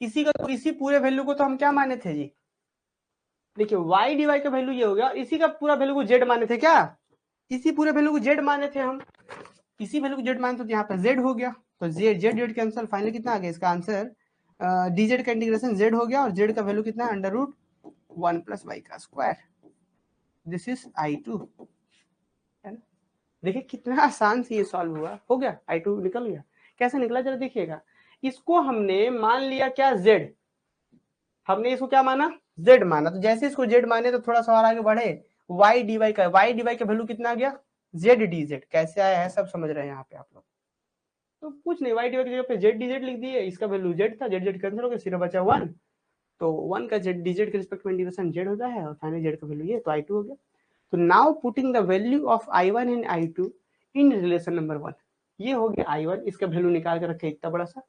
इसी का तो इसी पूरे वैल्यू को तो हम क्या माने थे जी, देखिए y dy का वैल्यू ये हो गया, और इसी का पूरा वैल्यू को z माने थे, क्या इसी पूरे वैल्यू को z माने थे हम, इसी वैल्यू को z माने तो यहाँ पे z हो गया, तो z कैंसिल, फाइनली कितना आ गया इसका आंसर, dz का इंटीग्रेशन z हो गया, और z का वैल्यू कितना है अंडर रूट 1 प्लस y का स्क्वायर, दिस इज I2, है ना। देखिए कितना आसान से ये सॉल्व हुआ, हो गया I2 निकल गया। कैसे निकला जरा देखिएगा, इसको हमने मान लिया क्या z, हमने इसको क्या माना z माना, तो जैसे इसको z माने तो थोड़ा सा और आगे बढ़े, y dy का वैल्यू कितना आ गया z dz, कैसे आया है सब समझ रहे हैं यहाँ पे आप लोग, तो कुछ नहीं y dy की जगह पे z dz लिख दिए, इसका वैल्यू z था, z कैंसिल हो गया, सिर्फ बचा 1, तो 1 का z dz के रिस्पेक्ट में इंटीग्रेशन z होता है, और फाइनली z का वैल्यू ये, तो I2 हो गया। तो now putting the value of I1 and I2 in relation number 1, ये हो गया I1, इसका वैल्यू निकाल के रखे इतना बड़ा सा,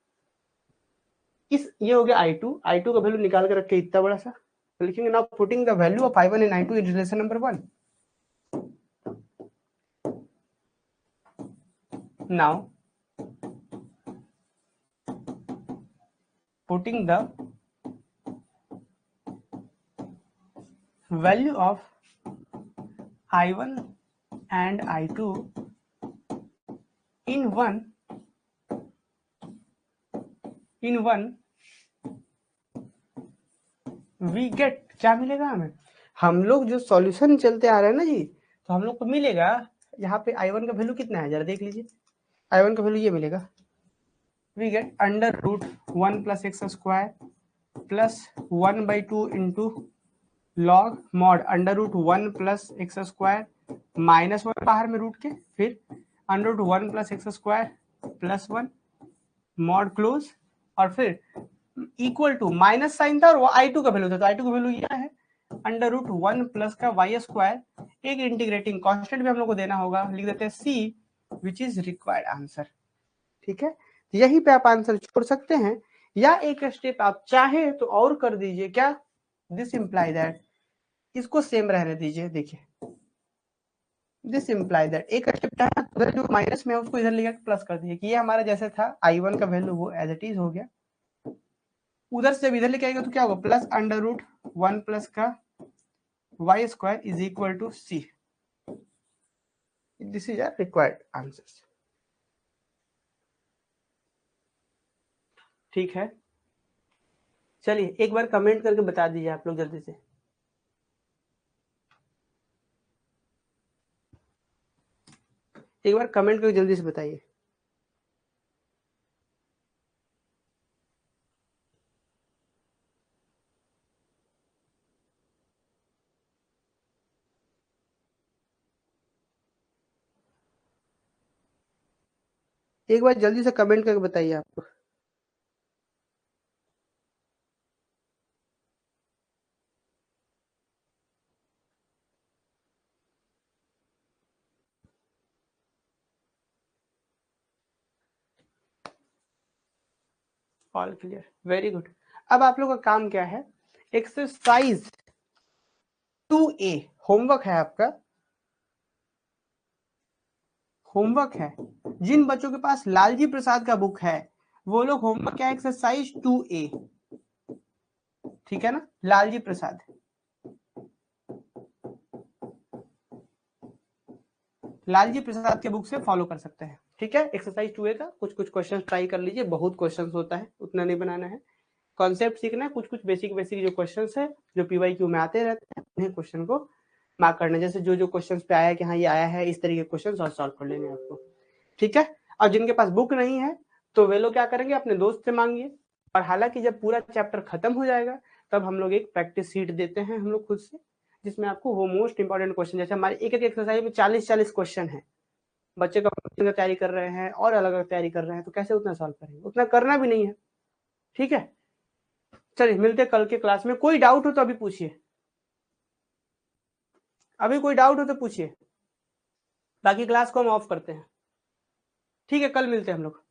इस ये हो गया I2 का वैल्यू निकाल के रखे इतना बड़ा सा, तो लिखेंगे now putting the value of I1 and I2 in relation number 1, now putting the value of I1 and I2 in one we get, क्या मिलेगा हमें, हम लोग जो सॉल्यूशन चलते आ रहे हैं ना जी, तो हम लोग को मिलेगा यहाँ पे I1 का वैल्यू कितना है जरा देख लीजिए, I1 का वैल्यू ये मिलेगा, we get under root 1 plus x square plus 1/2 into log mod under root 1 plus x square minus 1 बाहर में रूट के, फिर under root 1 plus x square plus 1 mod close, और फिर इक्वल टू माइनस साइन था और वो I2 का वैल्यू था, तो I2 का वैल्यू ये है अंडर रूट 1 प्लस का वाई स्क्वायर, एक इंटीग्रेटिंग कांस्टेंट भी हम लोग को देना होगा, लिख देते हैं C which is required answer, ठीक है। तो यहीं पे आप आंसर छोड़ सकते हैं, या एक स्टेप आप चाहे तो और कर दीजिए, क्या दिस इंप्लाई दैट, इसको सेम रहने दीजिए, देखिए दिस इंप्लाई दैट, एक स्टेप उधर जो माइनस में है उसको इधर लेकर प्लस कर दीजिए, कि ये हमारा जैसे था I1 का वैल्यू वो एज इट इज हो गया, उधर से इधर लेके आएगा तो क्या होगा प्लस अंडर रूट 1 प्लस का y square is equal to C, this is our required answer, ठीक है। चलिए एक बार कमेंट करके बता दीजिए आप लोग जल्दी से, एक बार कमेंट करके जल्दी से बताइए। एक बार जल्दी से कमेंट करके बताइए आप लोग। All clear, very good. अब आप लोग का काम क्या है, एक्सरसाइज 2A होमवर्क है आपका, होमवर्क है, जिन बच्चों के पास लालजी प्रसाद का बुक है वो लोग होमवर्क क्या, एक्सरसाइज 2A, ठीक है ना, लालजी प्रसाद, लालजी प्रसाद के बुक से फॉलो कर सकते हैं, ठीक है। एक्सरसाइज 2A का कुछ कुछ क्वेश्चन ट्राई कर लीजिए, बहुत क्वेश्चन होता है, उतना नहीं बनाना है, कॉन्सेप्ट सीखना है, कुछ कुछ बेसिक जो क्वेश्चन है जो PYQ में आते रहते हैं उन्हें क्वेश्चन को मार्क करना, जैसे जो क्वेश्चन पे आया कि हाँ ये आया है, इस तरीके के क्वेश्चन और सॉल्व कर लेंगे आपको, ठीक है। और जिनके पास बुक नहीं है तो वे लोग क्या करेंगे, अपने दोस्त से मांगिए, और हालांकि जब पूरा चैप्टर खत्म हो जाएगा तब हम लोग एक प्रैक्टिस शीट देते हैं हम लोग खुद से, जिसमें आपको वो मोस्ट इंपॉर्टेंट क्वेश्चन, जैसे हमारे एक एक एक्सरसाइज में 40-40 क्वेश्चन है, बच्चे कंपटीशन की तैयारी कर रहे हैं और अलग अलग तैयारी कर रहे हैं, तो कैसे उतना सॉल्व करेंगे, उतना करना भी नहीं है। ठीक है, चलिए मिलते कल के क्लास में। कोई डाउट हो तो अभी पूछिए, अभी कोई डाउट हो तो पूछिए, बाकी क्लास को हम ऑफ करते हैं। ठीक है, कल मिलते हैं हम लोग।